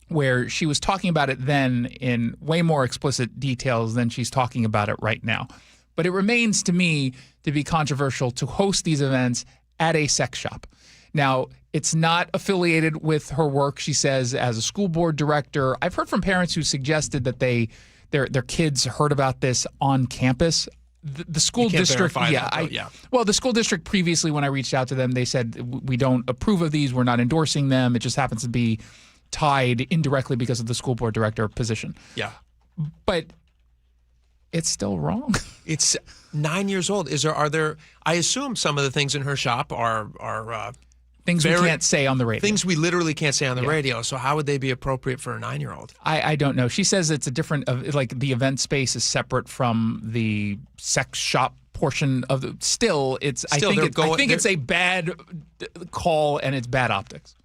where she was talking about it then in way more explicit details than she's talking about it right now. But it remains to me to be controversial to host these events at a sex shop. Now, it's not affiliated with her work, she says, as a school board director. I've heard from parents who suggested that their kids heard about this on campus. The school You can't district, verify that, though, Well, the school district previously, when I reached out to them, they said, we don't approve of these. We're not endorsing them. It just happens to be tied indirectly because of the school board director position. Yeah. But it's still wrong. It's 9 years old. Are there? I assume some of the things in her shop are things we can't say on the radio. Things we literally can't say on the radio. So how would they be appropriate for a 9-year-old? I don't know. She says it's a different, the event space is separate from the sex shop portion of the. Still, it's. I think it's a bad call and it's bad optics.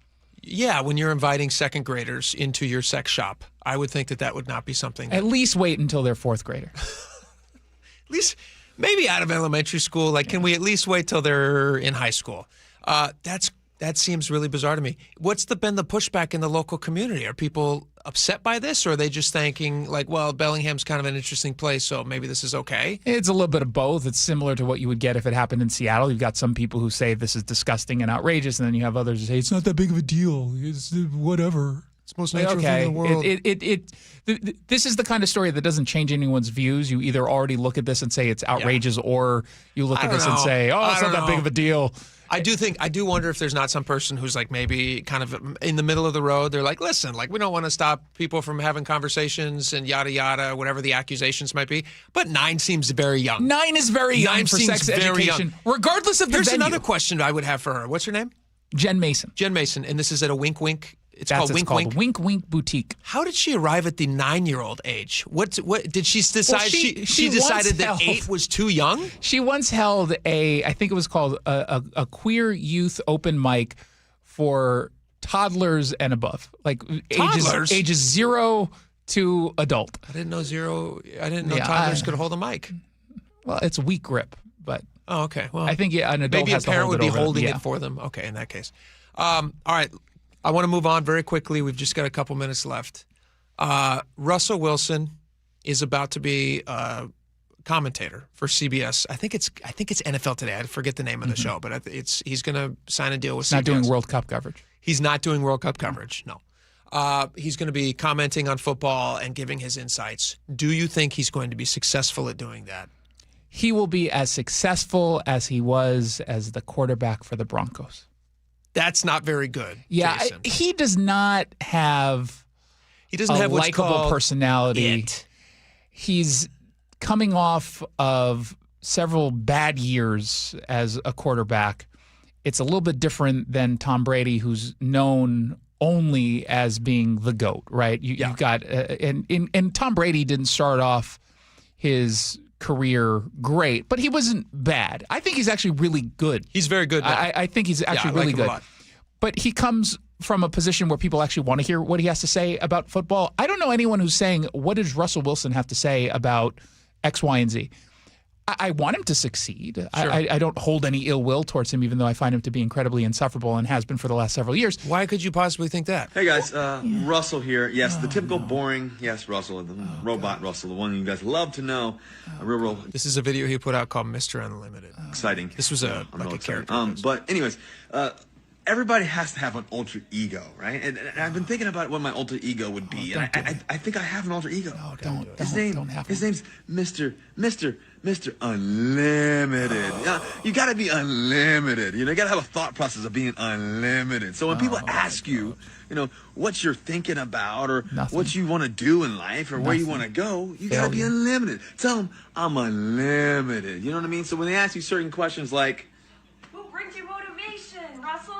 Yeah, when you're inviting second graders into your sex shop, I would think that would not be something. At least wait until they're fourth grader. At least maybe out of elementary school. Can we at least wait till they're in high school? That seems really bizarre to me. What's been the pushback in the local community? Are people upset by this, or are they just thinking well, Bellingham's kind of an interesting place, so maybe this is okay? It's a little bit of both. It's similar to what you would get if it happened in Seattle. You've got some people who say this is disgusting and outrageous, and then you have others who say it's not that big of a deal. It's whatever. It's the most natural thing in the world. This is the kind of story that doesn't change anyone's views. You either already look at this and say it's outrageous, or you look at this and say, oh, it's not that big of a deal. I do wonder if there's not some person who's maybe kind of in the middle of the road. They're like, listen, we don't want to stop people from having conversations and yada, yada, whatever the accusations might be. But 9 seems very young. 9 is very young for seems sex very education, young. regardless of the Here's venue. another question I would have for her. What's her name? Jen Mason. Jen Mason. And this is at a Wink Wink. It's called Wink Wink Wink Boutique. How did she arrive at the 9-year-old age? What did she decide? Well, she decided that 8 was too young? She once held I think it was called a queer youth open mic for toddlers and above, ages 0 to adult. I didn't know toddlers could hold a mic. Well, it's weak grip, but oh, okay. Well, I think an adult maybe has a parent to hold would be it over holding them. it for them. Okay, in that case. All right. I want to move on very quickly. We've just got a couple minutes left. Russell Wilson is about to be a commentator for CBS. I think it's NFL Today. I forget the name of the show, but he's going to sign a deal with CBS. Not doing World Cup coverage. He's not doing World Cup coverage. No. He's going to be commenting on football and giving his insights. Do you think he's going to be successful at doing that? He will be as successful as he was as the quarterback for the Broncos. That's not very good. Yeah, Jason. he does not have. He doesn't have what's likable called personality. it. He's coming off of several bad years as a quarterback. It's a little bit different than Tom Brady, who's known only as being the GOAT, right? You've got and Tom Brady didn't start off his career great, but he wasn't bad. I think he's actually really good. He's very good now. I think he's actually really good. But he comes from a position where people actually want to hear what he has to say about football. I don't know anyone who's saying, what does Russell Wilson have to say about X, Y, and Z. I want him to succeed. Sure. I don't hold any ill will towards him, even though I find him to be incredibly insufferable and has been for the last several years. Why could you possibly think that? Hey guys, Russell here. Yes, the typical boring, yes, Russell, the robot Russell, the one you guys love to know. This is a video he put out called Mr. Unlimited. Exciting. This was a character. But anyways, everybody has to have an alter ego, right? And I've been thinking about what my alter ego would be, and I think I have an alter ego. No, don't. His name's Mr. Unlimited. You got to be unlimited. You got to have a thought process of being unlimited. So when people ask you, what you're thinking about or what you want to do in life or where you want to go, you got to be unlimited. Tell them I'm unlimited. You know what I mean? So when they ask you certain questions like, what brings you motivation, Russell?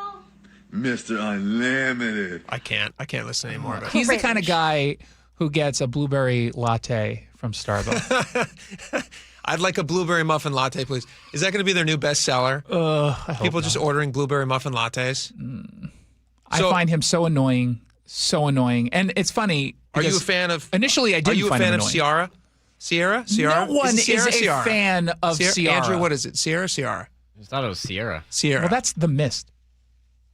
Mr. Unlimited. I can't listen anymore. He's the kind of guy who gets a blueberry latte from Starbucks. I'd like a blueberry muffin latte, please. Is that going to be their new bestseller? People just ordering blueberry muffin lattes? I find him so annoying. And it's funny. Are you a fan of... Initially, I didn't find him annoying. Are you a fan of Sierra? No one is a fan of Sierra. Andrew, what is it? Sierra? Sierra? I thought it was Sierra. Sierra. Well, that's the Mist.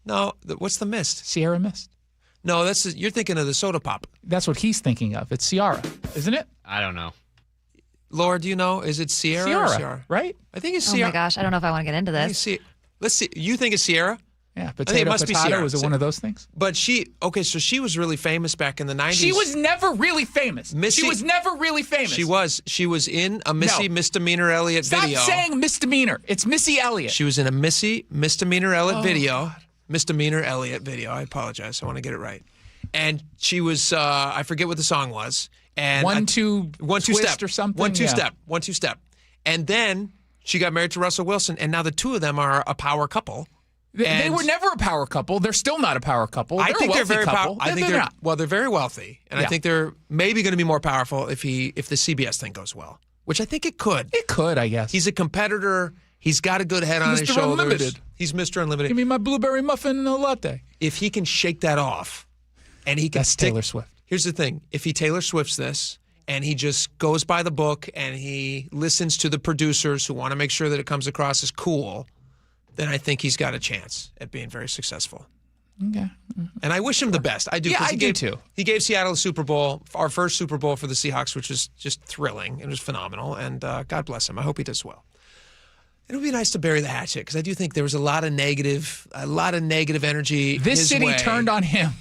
No, what's the Mist? Sierra Mist. No, you're thinking of the soda pop. That's what he's thinking of. It's Sierra, isn't it? I don't know. Laura, do you know? Is it Sierra or Sierra? Right? I think it's Sierra. Oh my gosh, I don't know if I want to get into this. Let's see. You think it's Sierra? Yeah, potato. Was it one of those things? But so she was really famous back in the 90s. She was never really famous. She was never really famous. She was in a Missy Misdemeanor Elliott video. Stop saying misdemeanor. It's Missy Elliott. She was in a Missy Misdemeanor Elliott video. God. Misdemeanor Elliott video. I apologize. I want to get it right. And she was, I forget what the song was. And one, two step or something. 1 2 step. 1 2 step. And then she got married to Russell Wilson, and now the two of them are a power couple. They were never a power couple. They're still not a power couple. I think they're very powerful. I think they're very wealthy, and I think they're maybe going to be more powerful if the CBS thing goes well, which I think it could. It could, I guess. He's a competitor. He's got a good head on his shoulders. Unlimited. He's Mr. Unlimited. Give me my blueberry muffin and a latte. If he can shake that off, and he can That's Taylor Swift. Here's the thing: if he Taylor Swifts this, and he just goes by the book, and he listens to the producers who want to make sure that it comes across as cool, then I think he's got a chance at being very successful. Okay. And I wish him the best. I do. Yeah, I do too. He gave Seattle a Super Bowl, our first Super Bowl for the Seahawks, which was just thrilling. It was phenomenal, and God bless him. I hope he does well. It would be nice to bury the hatchet because I do think there was a lot of negative energy. This city way. turned on him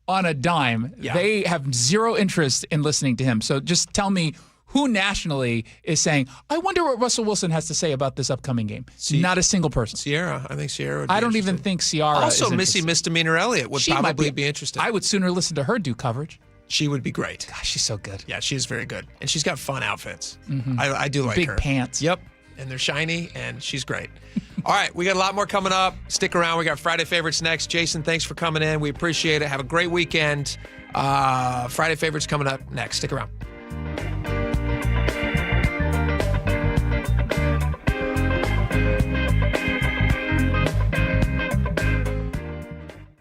on a dime. Yeah. They have zero interest in listening to him. So just tell me who nationally is saying, I wonder what Russell Wilson has to say about this upcoming game. Not a single person. Sierra. I think Sierra would be I don't interested. even think Ciara Also, is Missy Misdemeanor Elliott would probably be interested. I would sooner listen to her do coverage. She would be great. Gosh, she's so good. Yeah, she is very good. And she's got fun outfits. Mm-hmm. I do like Big her. Big pants. Yep. And they're shiny, and she's great. All right, we got a lot more coming up. Stick around. We got Friday Favorites next. Jason, thanks for coming in. We appreciate it. Have a great weekend. Friday Favorites coming up next. Stick around.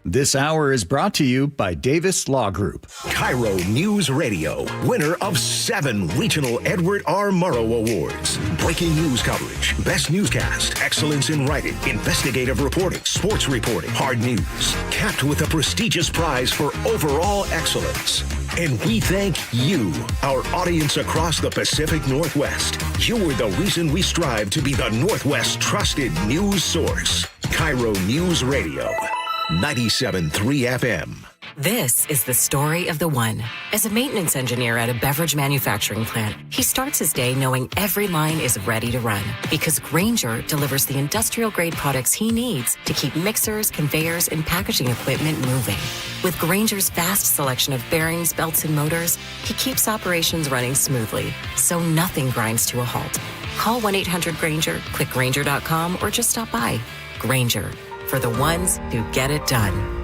This hour is brought to you by Davis Law Group. KIRO News Radio, winner of 7 regional Edward R. Murrow Awards. Breaking news coverage, best newscast, excellence in writing, investigative reporting, sports reporting, hard news. Capped with a prestigious prize for overall excellence. And we thank you, our audience across the Pacific Northwest. You are the reason we strive to be the Northwest's trusted news source. KIRO News Radio. 97.3 FM. This is the story of the one. As a maintenance engineer at a beverage manufacturing plant, he starts his day knowing every line is ready to run because Grainger delivers the industrial-grade products he needs to keep mixers, conveyors, and packaging equipment moving. With Grainger's vast selection of bearings, belts, and motors, he keeps operations running smoothly, so nothing grinds to a halt. Call 1-800-GRAINGER, click Grainger.com, or just stop by. Grainger, for the ones who get it done.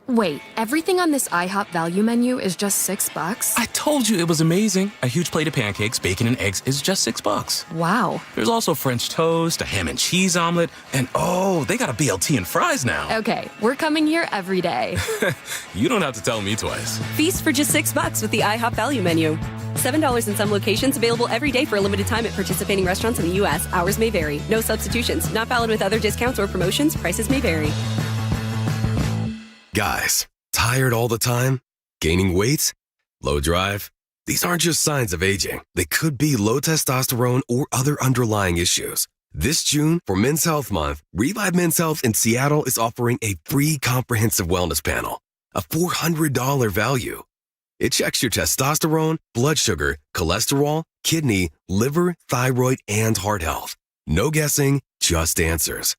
Wait, everything on this IHOP value menu is just $6? I told you it was amazing. A huge plate of pancakes, bacon, and eggs is just $6. Wow. There's also French toast, a ham and cheese omelet, and oh, they got a BLT and fries now. Okay, we're coming here every day. You don't have to tell me twice. Feast for just $6 with the IHOP value menu. $7 in some locations, available every day for a limited time at participating restaurants in the U.S. Hours may vary. No substitutions. Not valid with other discounts or promotions. Prices may vary. Guys, tired all the time? Gaining weight? Low drive? These aren't just signs of aging. They could be low testosterone or other underlying issues. This June, for Men's Health Month, Revive Men's Health in Seattle is offering a free comprehensive wellness panel, a $400 value. It checks your testosterone, blood sugar, cholesterol, kidney, liver, thyroid, and heart health. No guessing, just answers.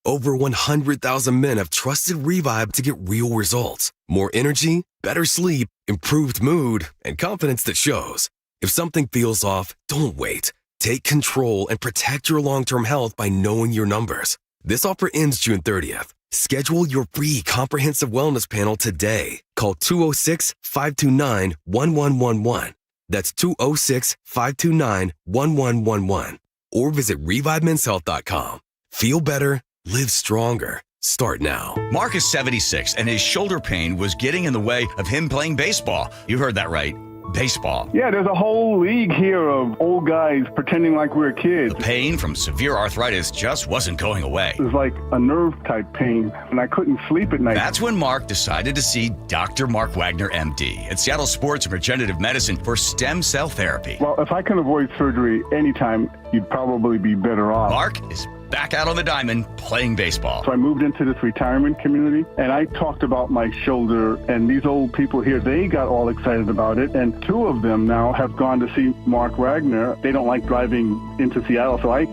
Over 100,000 men have trusted Revive to get real results. More energy, better sleep, improved mood, and confidence that shows. If something feels off, don't wait. Take control and protect your long-term health by knowing your numbers. This offer ends June 30th. Schedule your free comprehensive wellness panel today. Call 206-529-1111. That's 206-529-1111. Or visit ReviveMen'sHealth.com. Feel better. Live stronger. Start now. Mark is 76, and his shoulder pain was getting in the way of him playing baseball. You heard that right. Baseball. Yeah, there's a whole league here of old guys pretending like we're kids. The pain from severe arthritis just wasn't going away. It was like a nerve type pain, and I couldn't sleep at night. That's when Mark decided to see Dr. Mark Wagner, MD, at Seattle Sports and Regenerative Medicine for stem cell therapy. Well, if I can avoid surgery anytime, you'd probably be better off. Mark is back out on the diamond playing baseball. So I moved into this retirement community, and I talked about my shoulder, and these old people here, they got all excited about it, and two of them now have gone to see Mark Wagner. They don't like driving into Seattle, so I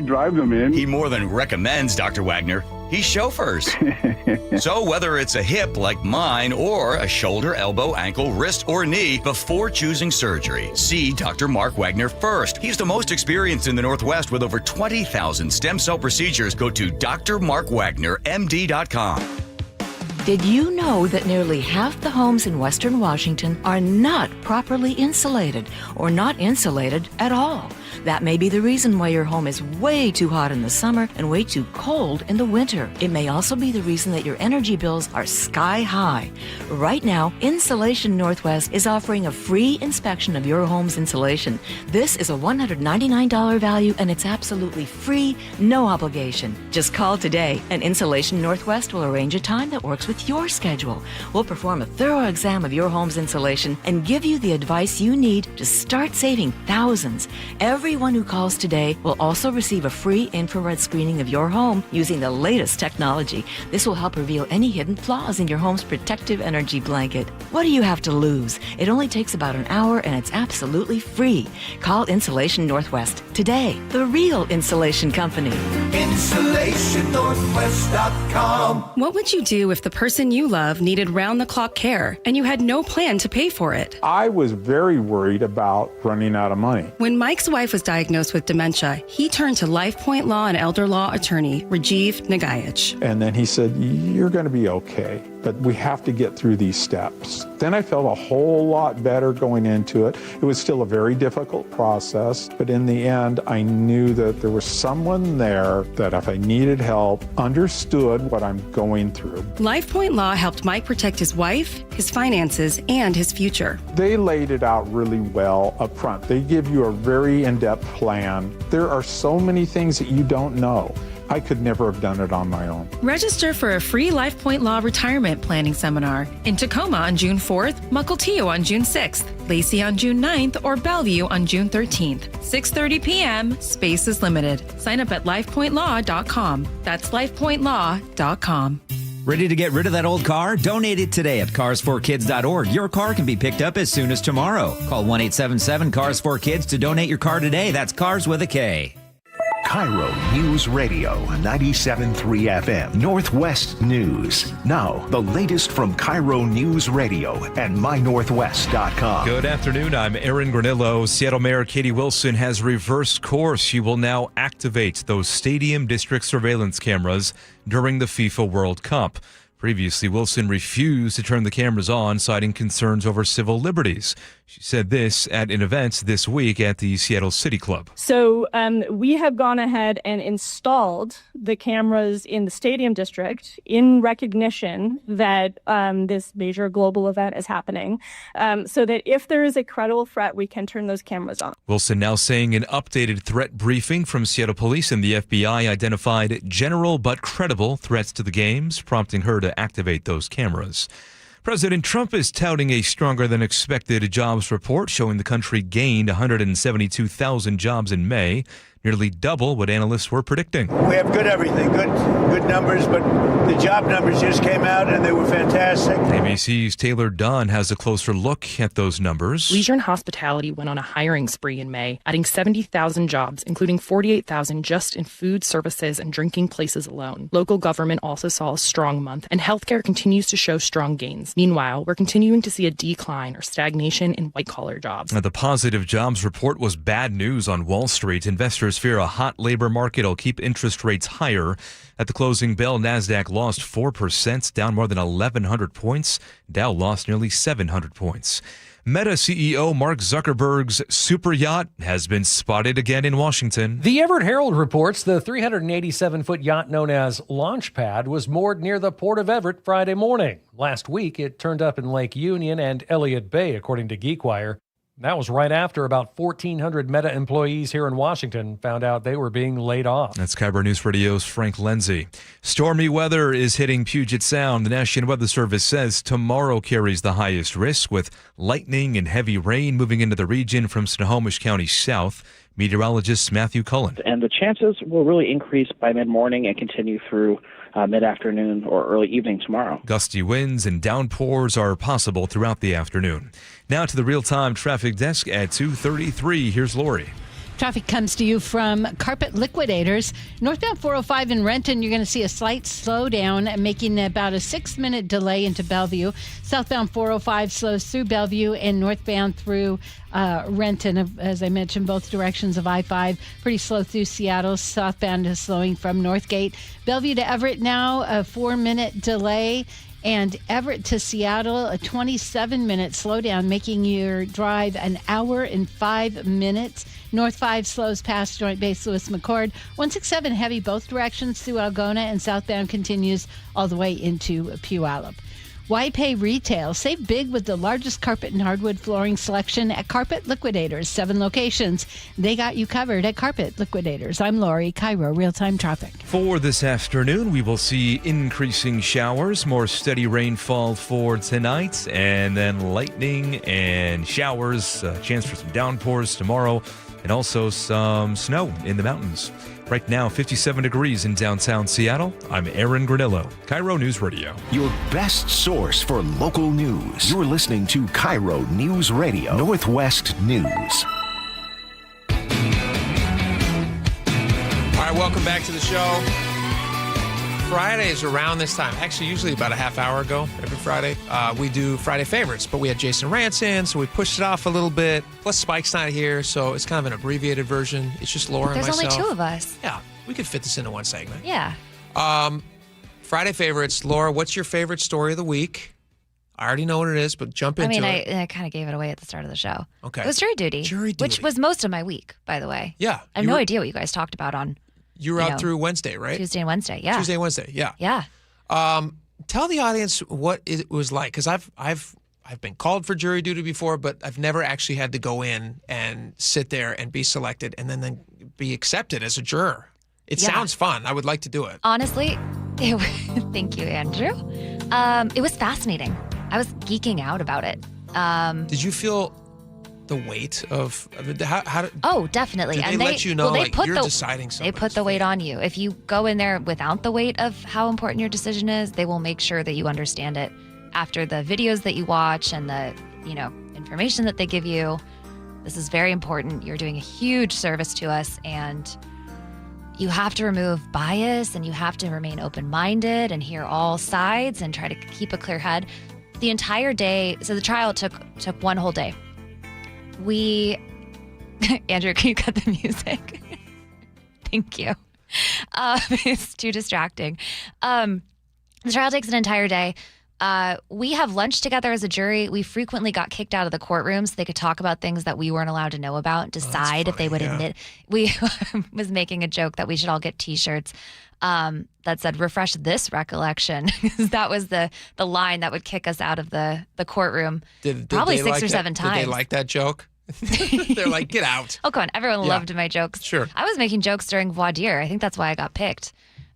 drive them in. He more than recommends Dr. Wagner. He chauffeurs. So whether it's a hip like mine or a shoulder, elbow, ankle, wrist, or knee, before choosing surgery, see Dr. Mark Wagner first. He's the most experienced in the Northwest with over 20,000 stem cell procedures. Go to drmarkwagnermd.com. Did you know that nearly half the homes in Western Washington are not properly insulated or not insulated at all? That may be the reason why your home is way too hot in the summer and way too cold in the winter. It may also be the reason that your energy bills are sky high. Right now, Insulation Northwest is offering a free inspection of your home's insulation. This is a $199 value, and it's absolutely free, no obligation. Just call today, and Insulation Northwest will arrange a time that works with your schedule. We'll perform a thorough exam of your home's insulation and give you the advice you need to start saving thousands. Everyone who calls today will also receive a free infrared screening of your home using the latest technology. This will help reveal any hidden flaws in your home's protective energy blanket. What do you have to lose? It only takes about an hour, and it's absolutely free. Call Insulation Northwest today, the real insulation company. InsulationNorthwest.com. What would you do if the person you love needed round-the-clock care and you had no plan to pay for it? I was very worried about running out of money. When Mike's wife was diagnosed with dementia, he turned to LifePoint Law and Elder Law attorney Rajiv Nagayich. And then he said, "You're going to be okay, but we have to get through these steps." Then I felt a whole lot better going into it. It was still a very difficult process, but in the end, I knew that there was someone there that if I needed help, understood what I'm going through. LifePoint Law helped Mike protect his wife, his finances, and his future. They laid it out really well up front. They give you a very in-depth plan. There are so many things that you don't know. I could never have done it on my own. Register for a free LifePoint Law retirement planning seminar in Tacoma on June 4th, Mukilteo on June 6th, Lacey on June 9th, or Bellevue on June 13th. 6:30 p.m. Space is limited. Sign up at lifepointlaw.com. That's lifepointlaw.com. Ready to get rid of that old car? Donate it today at carsforkids.org. Your car can be picked up as soon as tomorrow. Call 1-877-CARS4KIDS to donate your car today. That's Cars with a K. KIRO News Radio, 97.3 FM, Northwest News. Now, the latest from KIRO News Radio and mynorthwest.com. Good afternoon. I'm Aaron Granillo. Seattle Mayor Katie Wilson has reversed course. She will now activate those stadium district surveillance cameras during the FIFA World Cup. Previously, Wilson refused to turn the cameras on, citing concerns over civil liberties. She said this at an event this week at the Seattle City Club. So we have gone ahead and installed the cameras in the stadium district in recognition that this major global event is happening, so that if there is a credible threat, we can turn those cameras on. Wilson now saying an updated threat briefing from Seattle Police and the FBI identified general but credible threats to the games, prompting her to activate those cameras. President Trump is touting a stronger than expected jobs report showing the country gained 172,000 jobs in May, nearly double what analysts were predicting. We have good everything, good numbers, but the job numbers just came out and they were fantastic. ABC's Taylor Dunn has a closer look at those numbers. Leisure and hospitality went on a hiring spree in May, adding 70,000 jobs, including 48,000 just in food, services, and drinking places alone. Local government also saw a strong month, and healthcare continues to show strong gains. Meanwhile, we're continuing to see a decline or stagnation in white-collar jobs. Now, the positive jobs report was bad news on Wall Street. Investors fear a hot labor market will keep interest rates higher. At the closing bell, NASDAQ lost 4%, down more than 1,100 points. Dow lost nearly 700 points. Meta CEO Mark Zuckerberg's super yacht has been spotted again in Washington. The Everett Herald reports the 387-foot yacht known as Launchpad was moored near the Port of Everett Friday morning. Last week, it turned up in Lake Union and Elliott Bay, according to GeekWire. That was right after about 1,400 Meta employees here in Washington found out they were being laid off. That's KIRO News Radio's Frank Lenzi. Stormy weather is hitting Puget Sound. The National Weather Service says tomorrow carries the highest risk, with lightning and heavy rain moving into the region from Snohomish County south. Meteorologist Matthew Cullen. And the chances will really increase by mid-morning and continue through mid-afternoon or early evening tomorrow. Gusty winds and downpours are possible throughout the afternoon. Now to the real-time traffic desk at 2:33. Here's Lori. Traffic comes to you from Carpet Liquidators. Northbound 405 in Renton, you're going to see a slight slowdown, making about a 6-minute delay into Bellevue. Southbound 405 slows through Bellevue and northbound through Renton, as I mentioned, both directions of I-5. Pretty slow through Seattle. Southbound is slowing from Northgate. Bellevue to Everett now, a 4-minute delay. And Everett to Seattle, a 27-minute slowdown, making your drive an hour and 5 minutes. North 5 slows past Joint Base Lewis McChord. 167 heavy both directions through Algona, and southbound continues all the way into Puyallup. Why pay retail? Save big with the largest carpet and hardwood flooring selection at Carpet Liquidators. 7 locations. They got you covered at Carpet Liquidators. I'm Lori, KIRO Real-Time Traffic. For this afternoon, we will see increasing showers, more steady rainfall for tonight, and then lightning and showers, chance for some downpours tomorrow, and also some snow in the mountains. Right now, 57 degrees in downtown Seattle. I'm Aaron Granillo, KIRO News Radio. Your best source for local news. You're listening to KIRO News Radio, Northwest News. All right, welcome back to the show. Fridays around this time, actually usually about a half hour ago, every Friday, we do Friday Favorites, but we had Jason Rance in, so we pushed it off a little bit. Plus Spike's not here, so it's kind of an abbreviated version. It's just Laura and myself. There's only 2 of us. Yeah, we could fit this into one segment. Yeah. Friday Favorites. Laura, what's your favorite story of the week? I already know what it is, but jump into it. I kind of gave it away at the start of the show. Okay. It was jury duty. Which was most of my week, by the way. Yeah. I have no idea what you guys talked about on... You were out through Wednesday, right? Tuesday and Wednesday, yeah. Tuesday and Wednesday, yeah. Yeah. Tell the audience what it was like, because I've been called for jury duty before, but I've never actually had to go in and sit there and be selected and then be accepted as a juror. It sounds fun. I would like to do it. Honestly, thank you, Andrew. It was fascinating. I was geeking out about it. Did you feel the weight of Oh, definitely. Did and they let you know you're the, deciding something? They put the weight on you. If you go in there without the weight of how important your decision is, they will make sure that you understand it after the videos that you watch and the, information that they give you. This is very important. You're doing a huge service to us, and you have to remove bias, and you have to remain open-minded and hear all sides and try to keep a clear head. The entire day, so the trial took one whole day. Andrew, can you cut the music? Thank you. It's too distracting. The trial takes an entire day. We have lunch together as a jury. We frequently got kicked out of the courtroom so they could talk about things that we weren't allowed to know about, decide if they would admit. We was making a joke that we should all get T-shirts that said, refresh this recollection. That was the line that would kick us out of the courtroom probably 6 or 7 times. Did they like that joke? They're like, get out. Oh, come on. Everyone loved my jokes. Sure. I was making jokes during voir dire. I think that's why I got picked.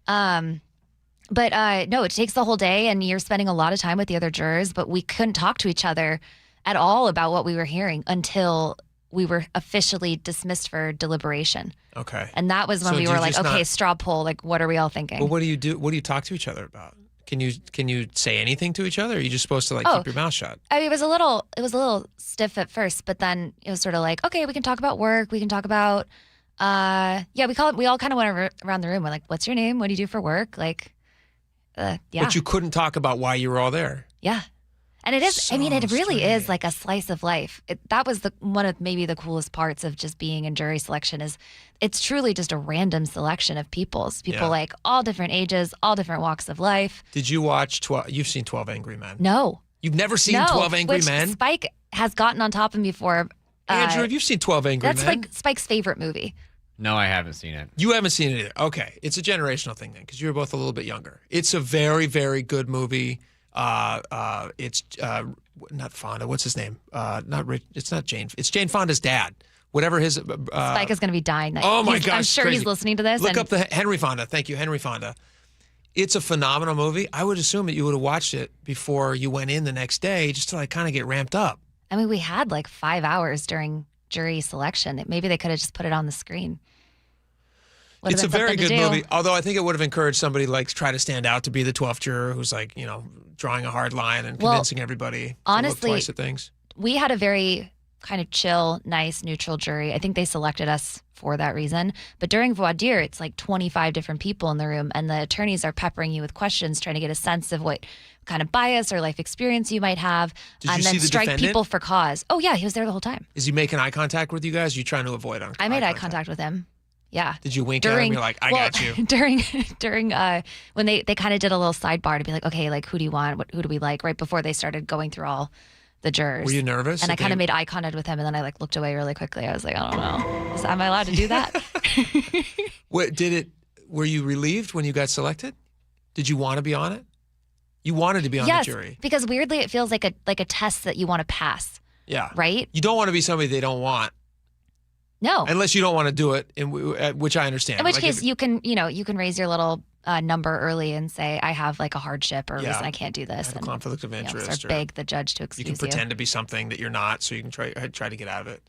But no, it takes the whole day and you're spending a lot of time with the other jurors, but we couldn't talk to each other at all about what we were hearing until we were officially dismissed for deliberation. Okay. And that was when we were like, okay, straw poll, like what are we all thinking? Well, what do you do? What do you talk to each other about? Can you say anything to each other? Or are you just supposed to like keep your mouth shut? I mean, it was a little stiff at first, but then it was sort of like, okay, we can talk about work. We can talk about, we all kind of went around the room. We're like, what's your name? What do you do for work? Like, yeah. But you couldn't talk about why you were all there. Yeah. And it is, I mean, it really is like a slice of life. That was one of maybe the coolest parts of just being in jury selection is it's truly just a random selection of people like all different ages, all different walks of life. Did you watch you've seen 12 Angry Men? No. You've never seen 12 Angry Men? Spike has gotten on top of me for. Andrew, have you seen 12 Angry Men? That's like Spike's favorite movie. No, I haven't seen it. You haven't seen it either. Okay. It's a generational thing then because you were both a little bit younger. It's a very, very good movie. It's not Fonda. What's his name? Not Rich. It's not Jane. It's Jane Fonda's dad. Whatever his. Spike is going to be dying. Oh my gosh! I'm sure crazy. he's listening to this. Look up the Henry Fonda. Thank you, Henry Fonda. It's a phenomenal movie. I would assume that you would have watched it before you went in the next day, just to like kind of get ramped up. I mean, we had like 5 hours during jury selection. Maybe they could have just put it on the screen. It's a very good movie, although I think it would have encouraged somebody like try to stand out to be the 12th juror who's like, drawing a hard line and convincing everybody honestly, to look twice at things. We had a very kind of chill, nice, neutral jury. I think they selected us for that reason. But during voir dire, it's like 25 different people in the room, and the attorneys are peppering you with questions, trying to get a sense of what kind of bias or life experience you might have, and then strike people for cause. Oh, yeah, he was there the whole time. Is he making eye contact with you guys? Or are you trying to avoid eye contact? I made eye contact with him. Yeah. Did you wink at him? You're like, I got you. During when they kind of did a little sidebar to be like, okay, like who do you want? Who do we like? Right before they started going through all the jurors. Were you nervous? And I kind of made eye contact with him, and then I like looked away really quickly. I was like, I don't know. Am I allowed to do that? Were you relieved when you got selected? Did you want to be on it? You wanted to be on the jury. Yes, because weirdly it feels like a test that you want to pass. Yeah. Right? You don't want to be somebody they don't want. No. Unless you don't want to do it, which I understand. In which case you can raise your little number early and say, I have like a hardship or a reason I can't do this. I have a conflict of interest. Or beg the judge to excuse you. You can pretend to be something that you're not, so you can try to get out of it.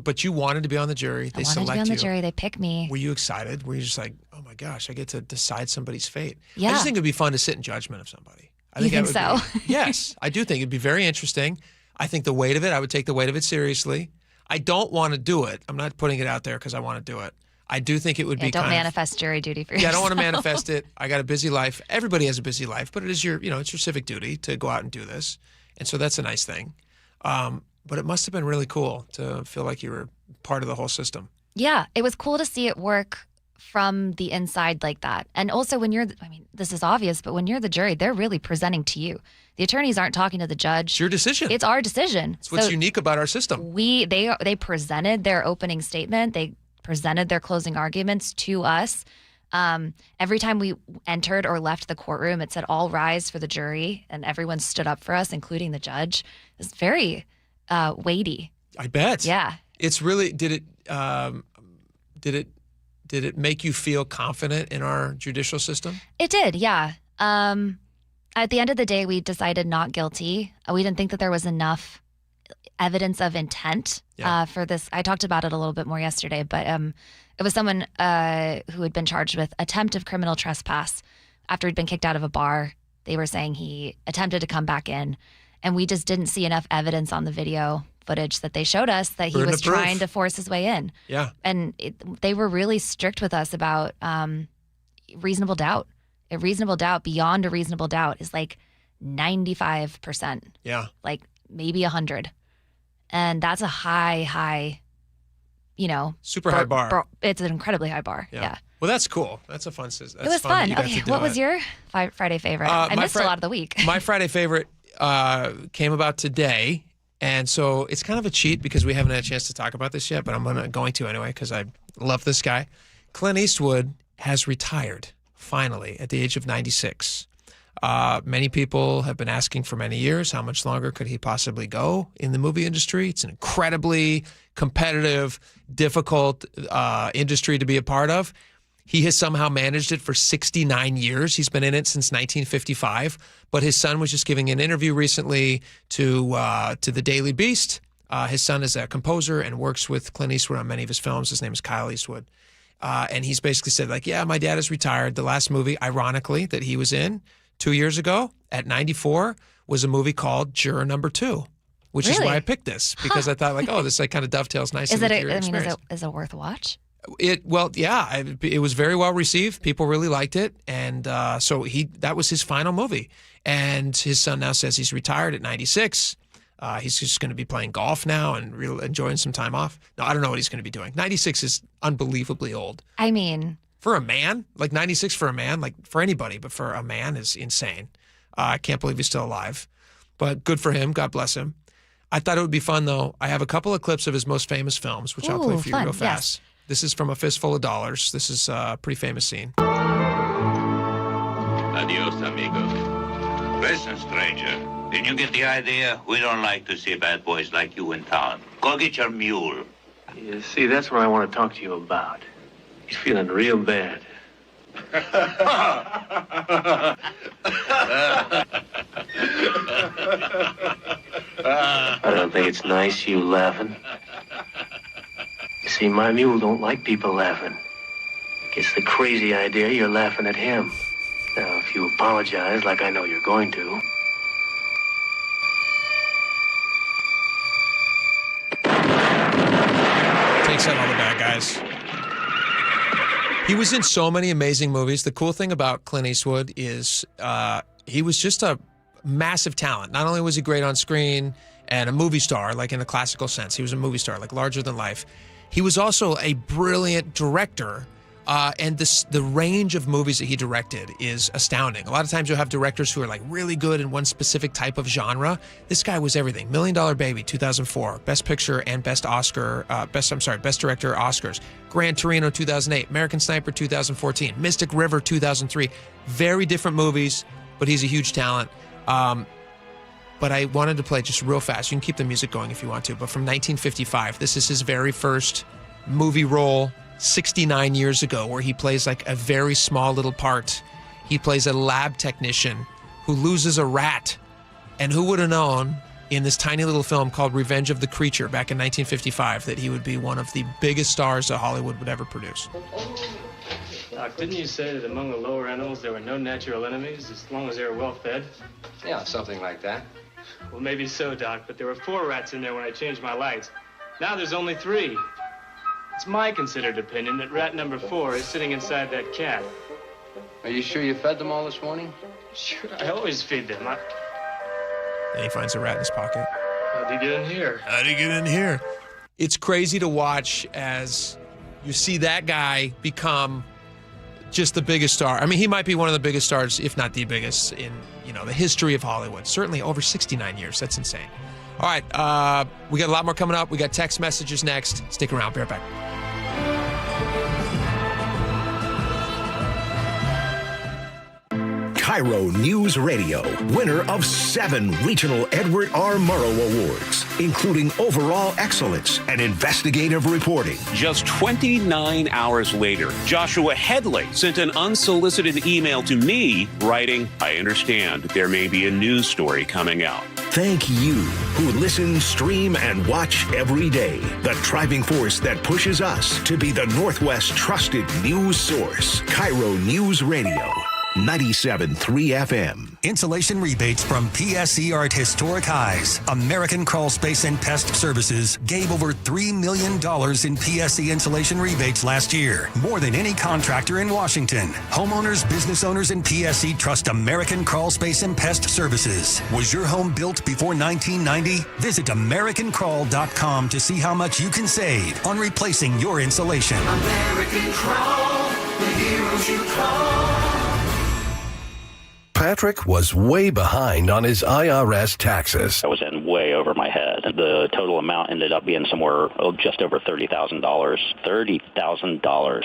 But you wanted to be on the jury. They select you. I wanted to be on the jury. They pick me. Were you excited? Were you just like, oh my gosh, I get to decide somebody's fate? Yeah. I just think it'd be fun to sit in judgment of somebody. You think so? Yes, I do think it'd be very interesting. I think the weight of it, I would take the weight of it seriously. I don't want to do it. I'm not putting it out there because I want to do it. I do think it would be don't manifest jury duty for yourself. Yeah, I don't want to manifest it. I got a busy life. Everybody has a busy life, but it is it's your civic duty to go out and do this. And so that's a nice thing. But it must have been really cool to feel like you were part of the whole system. Yeah, it was cool to see it work from the inside like that. And also when this is obvious, but when you're the jury, they're really presenting to you. The attorneys aren't talking to the judge. It's your decision. It's our decision. It's what's unique about our system. They presented their opening statement. They presented their closing arguments to us. Every time we entered or left the courtroom, it said all rise for the jury, and everyone stood up for us, including the judge. It's very weighty. I bet. Yeah. It's really did it make you feel confident in our judicial system? It did, yeah. At the end of the day, we decided not guilty. We didn't think that there was enough evidence of intent for this. I talked about it a little bit more yesterday, but it was someone who had been charged with attempted criminal trespass after he'd been kicked out of a bar. They were saying he attempted to come back in, and we just didn't see enough evidence on the video footage that they showed us that he was trying to force his way in. Yeah. And they were really strict with us about reasonable doubt. A reasonable doubt beyond a reasonable doubt is like 95%. Yeah. Like maybe 100. And that's a high, super high bar. It's an incredibly high bar. Yeah. Well, that's cool. That's a fun. That's It was fun. Okay, what was your Friday favorite? I missed a lot of the week. My Friday favorite came about today, and so it's kind of a cheat because we haven't had a chance to talk about this yet, but I'm going to anyway because I love this guy. Clint Eastwood has retired finally at the age of 96. Many people have been asking for many years how much longer could he possibly go in the movie industry. It's an incredibly competitive, difficult industry to be a part of. He has somehow managed it for 69 years. He's been in it since 1955. But his son was just giving an interview recently to the Daily Beast. His son is a composer and works with Clint Eastwood on many of his films. His name is Kyle Eastwood. And he's basically said, like, yeah, my dad is retired. The last movie, ironically, that he was in 2 years ago at 94 was a movie called Juror Number 2, which is why I picked this, because I thought, like, oh, this like kind of dovetails nicely with your experience. Is it worth a watch? It was very well received. People really liked it, and so that was his final movie. And his son now says he's retired at 96. He's just going to be playing golf now and enjoying some time off. No, I don't know what he's going to be doing. 96 is unbelievably old. I mean, for a man, like 96 for a man, like for anybody, but for a man is insane. I can't believe he's still alive, but good for him. God bless him. I thought it would be fun though. I have a couple of clips of his most famous films, which I'll play for you real fast. Yes. This is from A Fistful of Dollars. This is a pretty famous scene. Adios, amigo. Listen, stranger. Did you get the idea? We don't like to see bad boys like you in town. Go get your mule. You see, that's what I want to talk to you about. He's feeling real bad. I don't think it's nice, you laughing. You see, my mule don't like people laughing. Gets the crazy idea you're laughing at him. Now, if you apologize like I know you're going to. Takes out all the bad guys. He was in so many amazing movies. The cool thing about Clint Eastwood is he was just a massive talent. Not only was he great on screen and a movie star, like in a classical sense, he was a movie star, like larger than life. He was also a brilliant director, and the range of movies that he directed is astounding. A lot of times you'll have directors who are like really good in one specific type of genre. This guy was everything. $1 Million Baby, 2004, Best Picture and Best Director Oscars. Gran Torino, 2008, American Sniper, 2014, Mystic River, 2003. Very different movies, but he's a huge talent. But I wanted to play just real fast. You can keep the music going if you want to, but from 1955, this is his very first movie role 69 years ago, where he plays like a very small little part. He plays a lab technician who loses a rat. And who would have known in this tiny little film called Revenge of the Creature back in 1955 that he would be one of the biggest stars that Hollywood would ever produce? Doc, didn't you say that among the lower animals there were no natural enemies as long as they were well fed? Yeah, something like that. Well, maybe so, Doc, but there were 4 rats in there when I changed my lights. Now there's only 3. It's my considered opinion that rat number 4 is sitting inside that cat. Are you sure you fed them all this morning? Sure, I always feed them. And he finds a rat in his pocket. How'd he get in here? How'd he get in here? It's crazy to watch as you see that guy become just the biggest star. I mean, he might be one of the biggest stars, if not the biggest, in the history of Hollywood. Certainly over 69 years. That's insane. All right, we got a lot more coming up. We got text messages next. Stick around. Be right back. KIRO News Radio, winner of 7 regional Edward R. Murrow Awards, including overall excellence and investigative reporting. Just 29 hours later, Joshua Headley sent an unsolicited email to me writing, "I understand there may be a news story coming out." Thank you who listen, stream, and watch every day. The driving force that pushes us to be the Northwest trusted news source. KIRO News Radio. 97.3 FM. Insulation rebates from PSE are at historic highs. American Crawl Space and Pest Services gave over $3 million in PSE insulation rebates last year, more than any contractor in Washington. Homeowners, business owners, and PSE trust American Crawl Space and Pest Services. Was your home built before 1990? Visit AmericanCrawl.com to see how much you can save on replacing your insulation. American Crawl. the heroes you call. Patrick was way behind on his IRS taxes. I was in way over my head. The total amount ended up being somewhere just over $30,000. $30,000.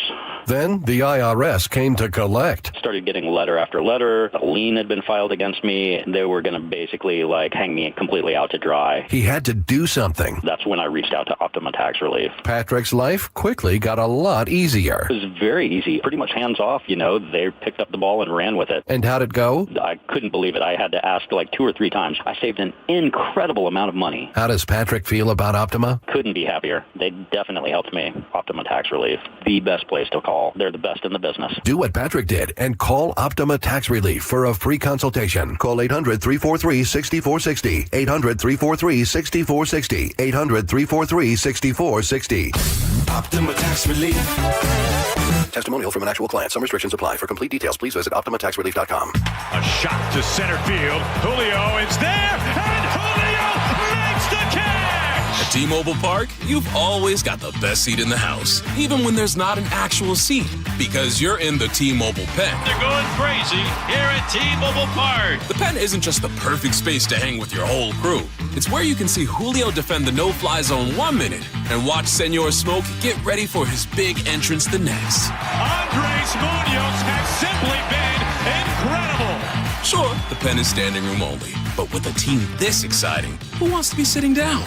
Then the IRS came to collect. Started getting letter after letter. A lien had been filed against me. They were going to basically hang me completely out to dry. He had to do something. That's when I reached out to Optima Tax Relief. Patrick's life quickly got a lot easier. It was very easy. Pretty much hands off, They picked up the ball and ran with it. And how'd it go? I couldn't believe it. I had to ask 2 or 3 times. I saved an incredible amount of money. How does Patrick feel about Optima? Couldn't be happier. They definitely helped me. Optima Tax Relief, the best place to call. They're the best in the business. Do what Patrick did and call Optima Tax Relief for a free consultation. Call 800-343-6460. 800-343-6460. 800-343-6460. Optima Tax Relief. Testimonial from an actual client. Some restrictions apply. For complete details, please visit OptimaTaxRelief.com. A shot to center field. Julio is there, and Julio makes the catch! At T-Mobile Park, you've always got the best seat in the house, even when there's not an actual seat, because you're in the T-Mobile pen. They're going crazy here at T-Mobile Park. The pen isn't just the perfect space to hang with your whole crew. It's where you can see Julio defend the no-fly zone 1 minute and watch Senor Smoke get ready for his big entrance the next. Andres Munoz has simply been incredible. Sure, the pen is standing room only, but with a team this exciting, who wants to be sitting down?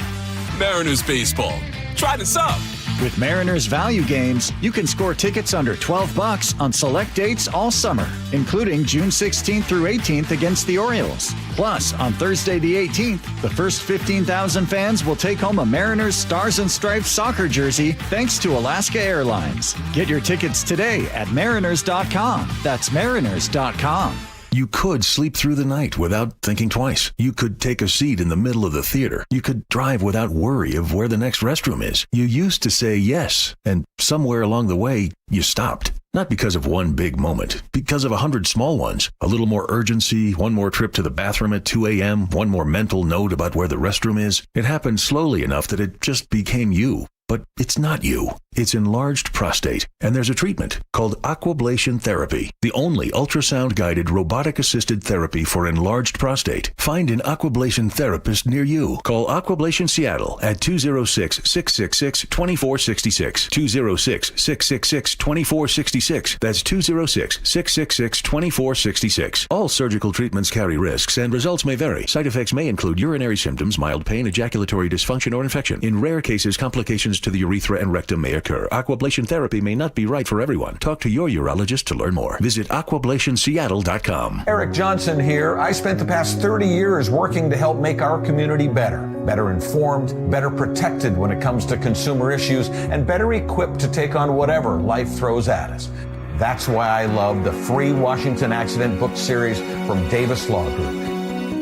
Mariners baseball. Try this up. With Mariners value games, you can score tickets under $12 on select dates all summer, including June 16th through 18th against the Orioles. Plus, on Thursday the 18th, the first 15,000 fans will take home a Mariners Stars and Stripes soccer jersey thanks to Alaska Airlines. Get your tickets today at mariners.com. That's mariners.com. You could sleep through the night without thinking twice. You could take a seat in the middle of the theater. You could drive without worry of where the next restroom is. You used to say yes, and somewhere along the way, you stopped. Not because of one big moment, because of 100 small ones. A little more urgency, one more trip to the bathroom at 2 a.m., one more mental note about where the restroom is. It happened slowly enough that it just became you. But it's not you. It's enlarged prostate, and there's a treatment called aquablation therapy, the only ultrasound-guided robotic-assisted therapy for enlarged prostate. Find an aquablation therapist near you. Call Aquablation Seattle at 206-666-2466. 206-666-2466. That's 206-666-2466. All surgical treatments carry risks, and results may vary. Side effects may include urinary symptoms, mild pain, ejaculatory dysfunction, or infection. In rare cases, complications to the urethra and rectum may occur. Aquablation therapy may not be right for everyone. Talk to your urologist to learn more. Visit aquablationseattle.com. Eric Johnson here. I spent the past 30 years working to help make our community better informed, better protected when it comes to consumer issues, and better equipped to take on whatever life throws at us. That's why I love the free Washington Accident book series from Davis Law Group.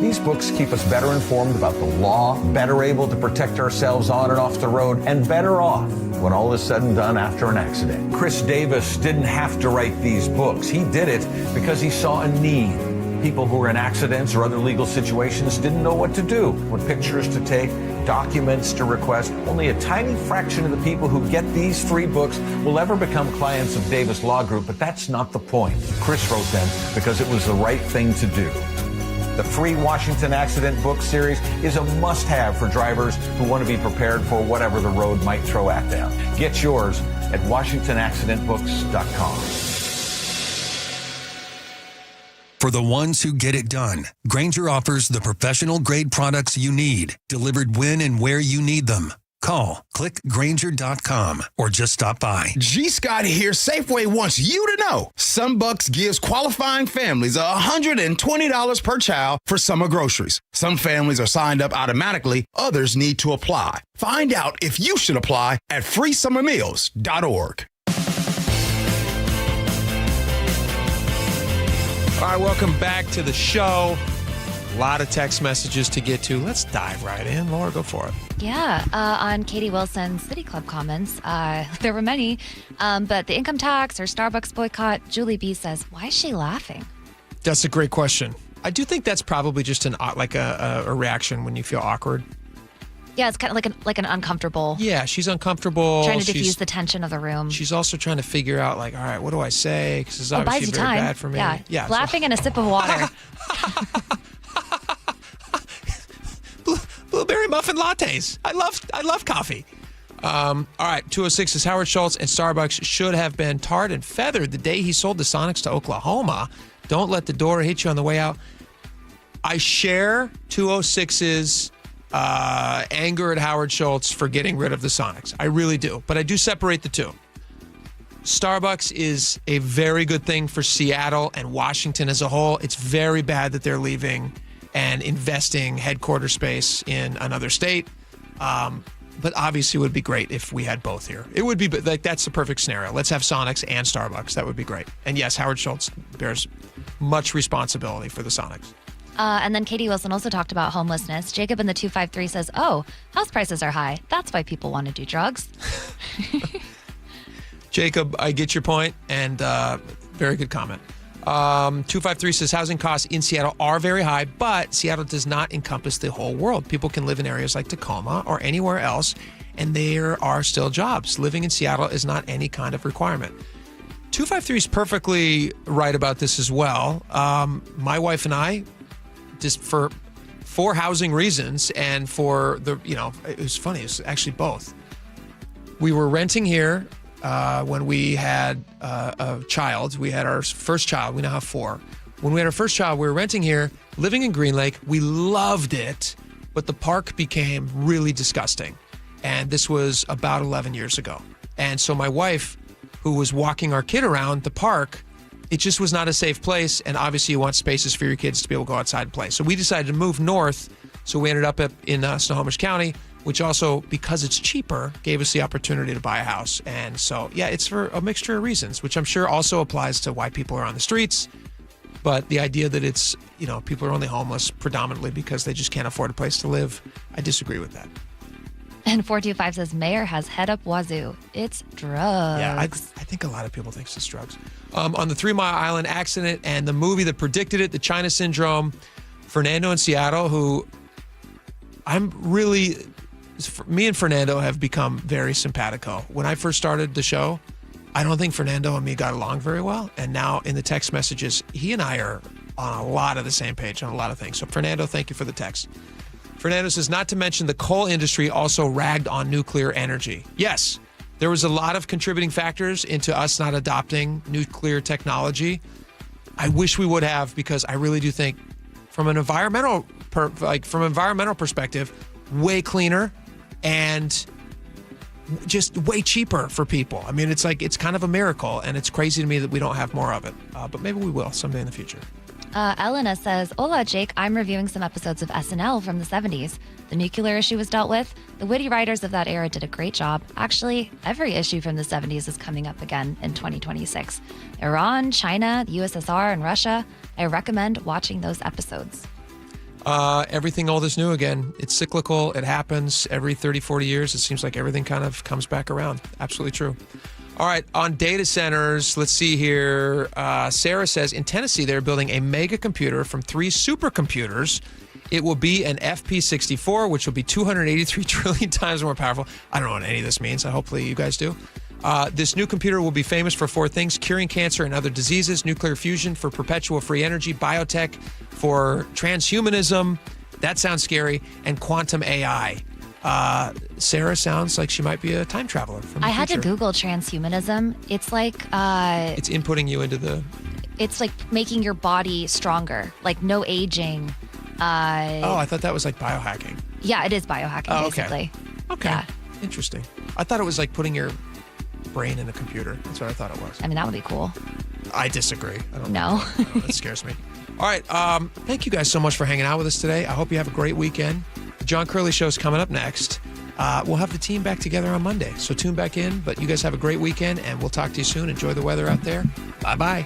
These books keep us better informed about the law, better able to protect ourselves on and off the road, and better off when all is said and done after an accident. Chris Davis didn't have to write these books. He did it because he saw a need. People who were in accidents or other legal situations didn't know what to do, what pictures to take, documents to request. Only a tiny fraction of the people who get these free books will ever become clients of Davis Law Group, but that's not the point. Chris wrote them because it was the right thing to do. The free Washington Accident book series is a must-have for drivers who want to be prepared for whatever the road might throw at them. Get yours at WashingtonAccidentBooks.com. For the ones who get it done, Grainger offers the professional-grade products you need, delivered when and where you need them. Call, click Grainger.com, or just stop by. G. Scott here. Safeway wants you to know SunBucks gives qualifying families $120 per child for summer groceries. Some families are signed up automatically. Others need to apply. Find out if you should apply at freesummermeals.org. All right, welcome back to the show. A lot of text messages to get to. Let's dive right in. Laura, go for it. Yeah, on Katie Wilson's City Club comments, there were many, but the income tax or Starbucks boycott, Julie B says, why is she laughing? That's a great question. I do think that's probably just a reaction when you feel awkward. Yeah, it's kind of like an uncomfortable. Yeah, she's uncomfortable. Trying to diffuse the tension of the room. She's also trying to figure out, like, all right, what do I say? Because it's buys obviously you very time. bad for me. Yeah. Laughing and a sip of water. Blueberry muffin lattes. I love coffee. All right, 206 is Howard Schultz and Starbucks should have been tarred and feathered the day he sold the Sonics to Oklahoma. Don't let the door hit you on the way out. I share 206's anger at Howard Schultz for getting rid of the Sonics. I really do. But I do separate the two. Starbucks is a very good thing for Seattle and Washington as a whole. It's very bad that they're leaving and investing headquarters space in another state. But obviously it would be great if we had both here. It would be like, that's the perfect scenario. Let's have Sonics and Starbucks. That would be great. And yes, Howard Schultz bears much responsibility for the Sonics. And then Katie Wilson also talked about homelessness. Jacob in the 253 says, oh, house prices are high. That's why people want to do drugs. Jacob, I get your point, and very good comment. 253 says housing costs in Seattle are very high, but Seattle does not encompass the whole world. People can live in areas like Tacoma or anywhere else, and there are still jobs. Living in Seattle is not any kind of requirement. 253 is perfectly right about this as well. My wife and I, just for housing reasons and for the, it was funny. It was actually both. We were renting here when we had a child. We had our first child. We now have 4. When we had our first child, we were renting here, living in Green Lake. We loved it, but the park became really disgusting. And this was about 11 years ago. And so my wife, who was walking our kid around the park, it just was not a safe place. And obviously you want spaces for your kids to be able to go outside and play. So we decided to move north. So we ended up in Snohomish County, which also, because it's cheaper, gave us the opportunity to buy a house. And so, yeah, it's for a mixture of reasons, which I'm sure also applies to why people are on the streets. But the idea that it's, people are only homeless predominantly because they just can't afford a place to live, I disagree with that. And 425 says, Mayor has head up wazoo. It's drugs. Yeah, I think a lot of people think it's just drugs. On the 3 Mile Island accident and the movie that predicted it, The China Syndrome, Fernando in Seattle, who me and Fernando have become very simpatico. When I first started the show, I don't think Fernando and me got along very well. And now in the text messages, he and I are on a lot of the same page on a lot of things. So Fernando, thank you for the text. Fernando says, not to mention the coal industry also ragged on nuclear energy. Yes, there was a lot of contributing factors into us not adopting nuclear technology. I wish we would have, because I really do think from an environmental perspective, way cleaner and just way cheaper for people. I mean, it's kind of a miracle, and it's crazy to me that we don't have more of it. But maybe we will someday in the future. Elena says, hola, Jake. I'm reviewing some episodes of SNL from the 70s. The nuclear issue was dealt with. The witty writers of that era did a great job. Actually, every issue from the 70s is coming up again in 2026. Iran, China, the USSR, and Russia. I recommend watching those episodes. Everything old is new again. It's cyclical. It happens every 30, 40 years. It seems like everything kind of comes back around. Absolutely true. All right, on data centers, let's see here. Sarah says, in Tennessee, they're building a mega computer from 3 supercomputers. It will be an FP64, which will be 283 trillion times more powerful. I don't know what any of this means. Hopefully you guys do. This new computer will be famous for 4 things: curing cancer and other diseases, nuclear fusion for perpetual free energy, biotech for transhumanism. That sounds scary. And quantum AI. Sarah sounds like she might be a time traveler from the I had future. to Google transhumanism. It's like it's inputting you into the. It's like making your body stronger, like no aging. I thought that was like biohacking. Yeah, it is biohacking, basically. Okay. Yeah. Interesting. I thought it was like putting your brain in a computer. That's what I thought it was. I mean, that would be cool. I disagree. I don't know. That scares me. All right. Thank you guys so much for hanging out with us today. I hope you have a great weekend. The John Curley Show is coming up next. We'll have the team back together on Monday, so tune back in. But you guys have a great weekend, and we'll talk to you soon. Enjoy the weather out there. Bye-bye.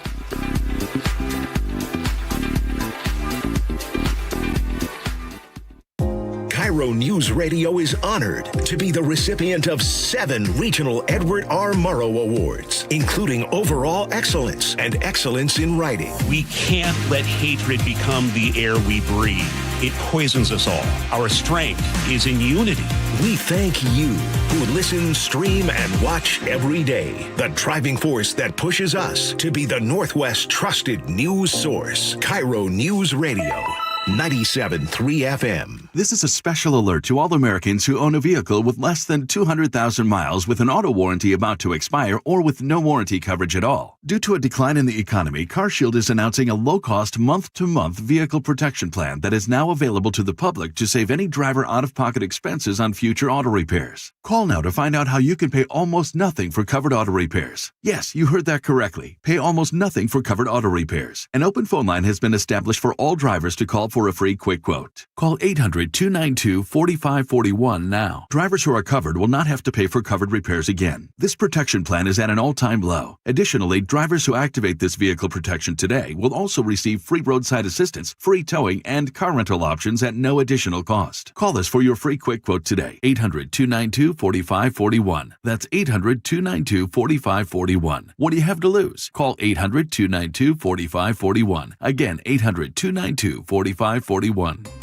KIRO Newsradio is honored to be the recipient of 7 regional Edward R. Murrow Awards, including Overall Excellence and Excellence in Writing. We can't let hatred become the air we breathe. it poisons us all. Our strength is in unity. We thank you who listen, stream, and watch every day. The driving force that pushes us to be the Northwest trusted news source. KIRO News Radio, 97.3 FM. This is a special alert to all Americans who own a vehicle with less than 200,000 miles with an auto warranty about to expire or with no warranty coverage at all. Due to a decline in the economy, CarShield is announcing a low-cost month-to-month vehicle protection plan that is now available to the public to save any driver out-of-pocket expenses on future auto repairs. Call now to find out how you can pay almost nothing for covered auto repairs. Yes, you heard that correctly. Pay almost nothing for covered auto repairs. An open phone line has been established for all drivers to call for a free quick quote. Call 800-292-4541 now. Drivers who are covered will not have to pay for covered repairs again. This protection plan is at an all-time low. Additionally, drivers who activate this vehicle protection today will also receive free roadside assistance, free towing, and car rental options at no additional cost. Call us for your free quick quote today. 800-292-4541. That's 800-292-4541. What do you have to lose? Call 800-292-4541. Again, 800-292-4541.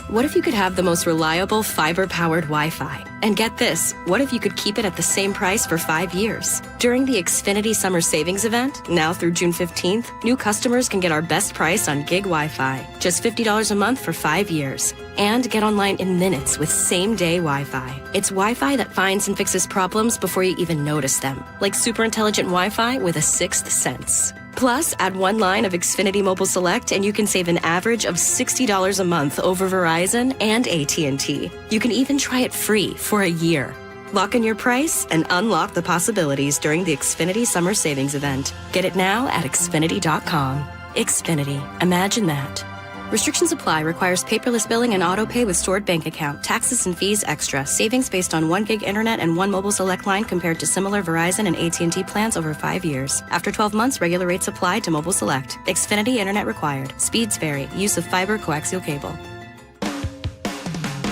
What if you could have the most reliable fiber-powered Wi-Fi? And get this, what if you could keep it at the same price for 5 years? During the Xfinity Summer Savings Event, now through June 15th, new customers can get our best price on gig Wi-Fi, just $50 a month for 5 years. And get online in minutes with same-day Wi-Fi. It's Wi-Fi that finds and fixes problems before you even notice them, like super intelligent Wi-Fi with a sixth sense. Plus, add one line of Xfinity Mobile Select and you can save an average of $60 a month over Verizon and AT&T. You can even try it free for a year. Lock in your price and unlock the possibilities during the Xfinity Summer Savings Event. Get it now at Xfinity.com. Xfinity. Imagine that. Restrictions apply. Requires paperless billing and auto pay with stored bank account. Taxes and fees extra. Savings based on 1 gig internet and 1 mobile select line compared to similar Verizon and AT&T plans over 5 years. After 12 months, regular rates apply to mobile select. Xfinity internet required. Speeds vary. Use of fiber coaxial cable.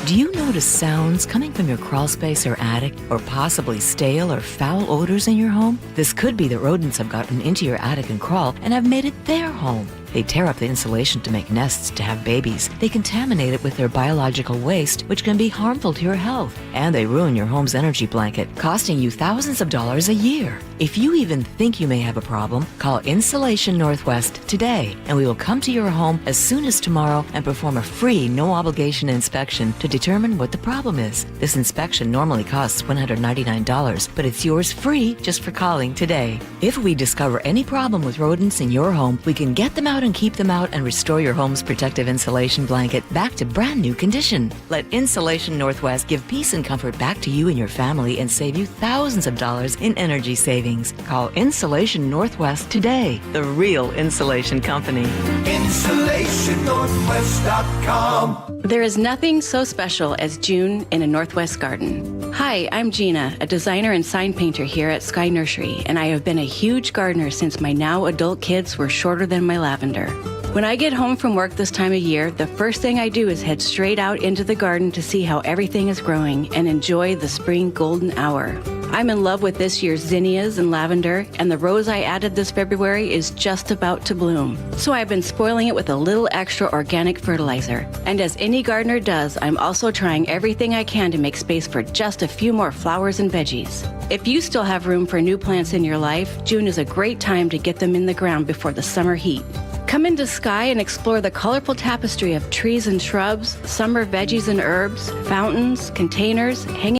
Do you notice sounds coming from your crawl space or attic, or possibly stale or foul odors in your home? This could be that rodents have gotten into your attic and crawl and have made it their home. They tear up the insulation to make nests to have babies. They contaminate it with their biological waste, which can be harmful to your health. And they ruin your home's energy blanket, costing you thousands of dollars a year. If you even think you may have a problem, call Insulation Northwest today, and we will come to your home as soon as tomorrow and perform a free, no-obligation inspection to determine what the problem is. This inspection normally costs $199, but it's yours free just for calling today. If we discover any problem with rodents in your home, we can get them out and keep them out and restore your home's protective insulation blanket back to brand new condition. Let Insulation Northwest give peace and comfort back to you and your family and save you thousands of dollars in energy savings. Call Insulation Northwest today, the real insulation company. InsulationNorthwest.com. There is nothing so special as June in a Northwest garden. Hi, I'm Gina, a designer and sign painter here at Sky Nursery, and I have been a huge gardener since my now adult kids were shorter than my lavender. When I get home from work this time of year, the first thing I do is head straight out into the garden to see how everything is growing and enjoy the spring golden hour. I'm in love with this year's zinnias and lavender, and the rose I added this February is just about to bloom. So I've been spoiling it with a little extra organic fertilizer. And as any gardener does, I'm also trying everything I can to make space for just a few more flowers and veggies. If you still have room for new plants in your life, June is a great time to get them in the ground before the summer heat. Come into Sky and explore the colorful tapestry of trees and shrubs, summer veggies and herbs, fountains, containers, hanging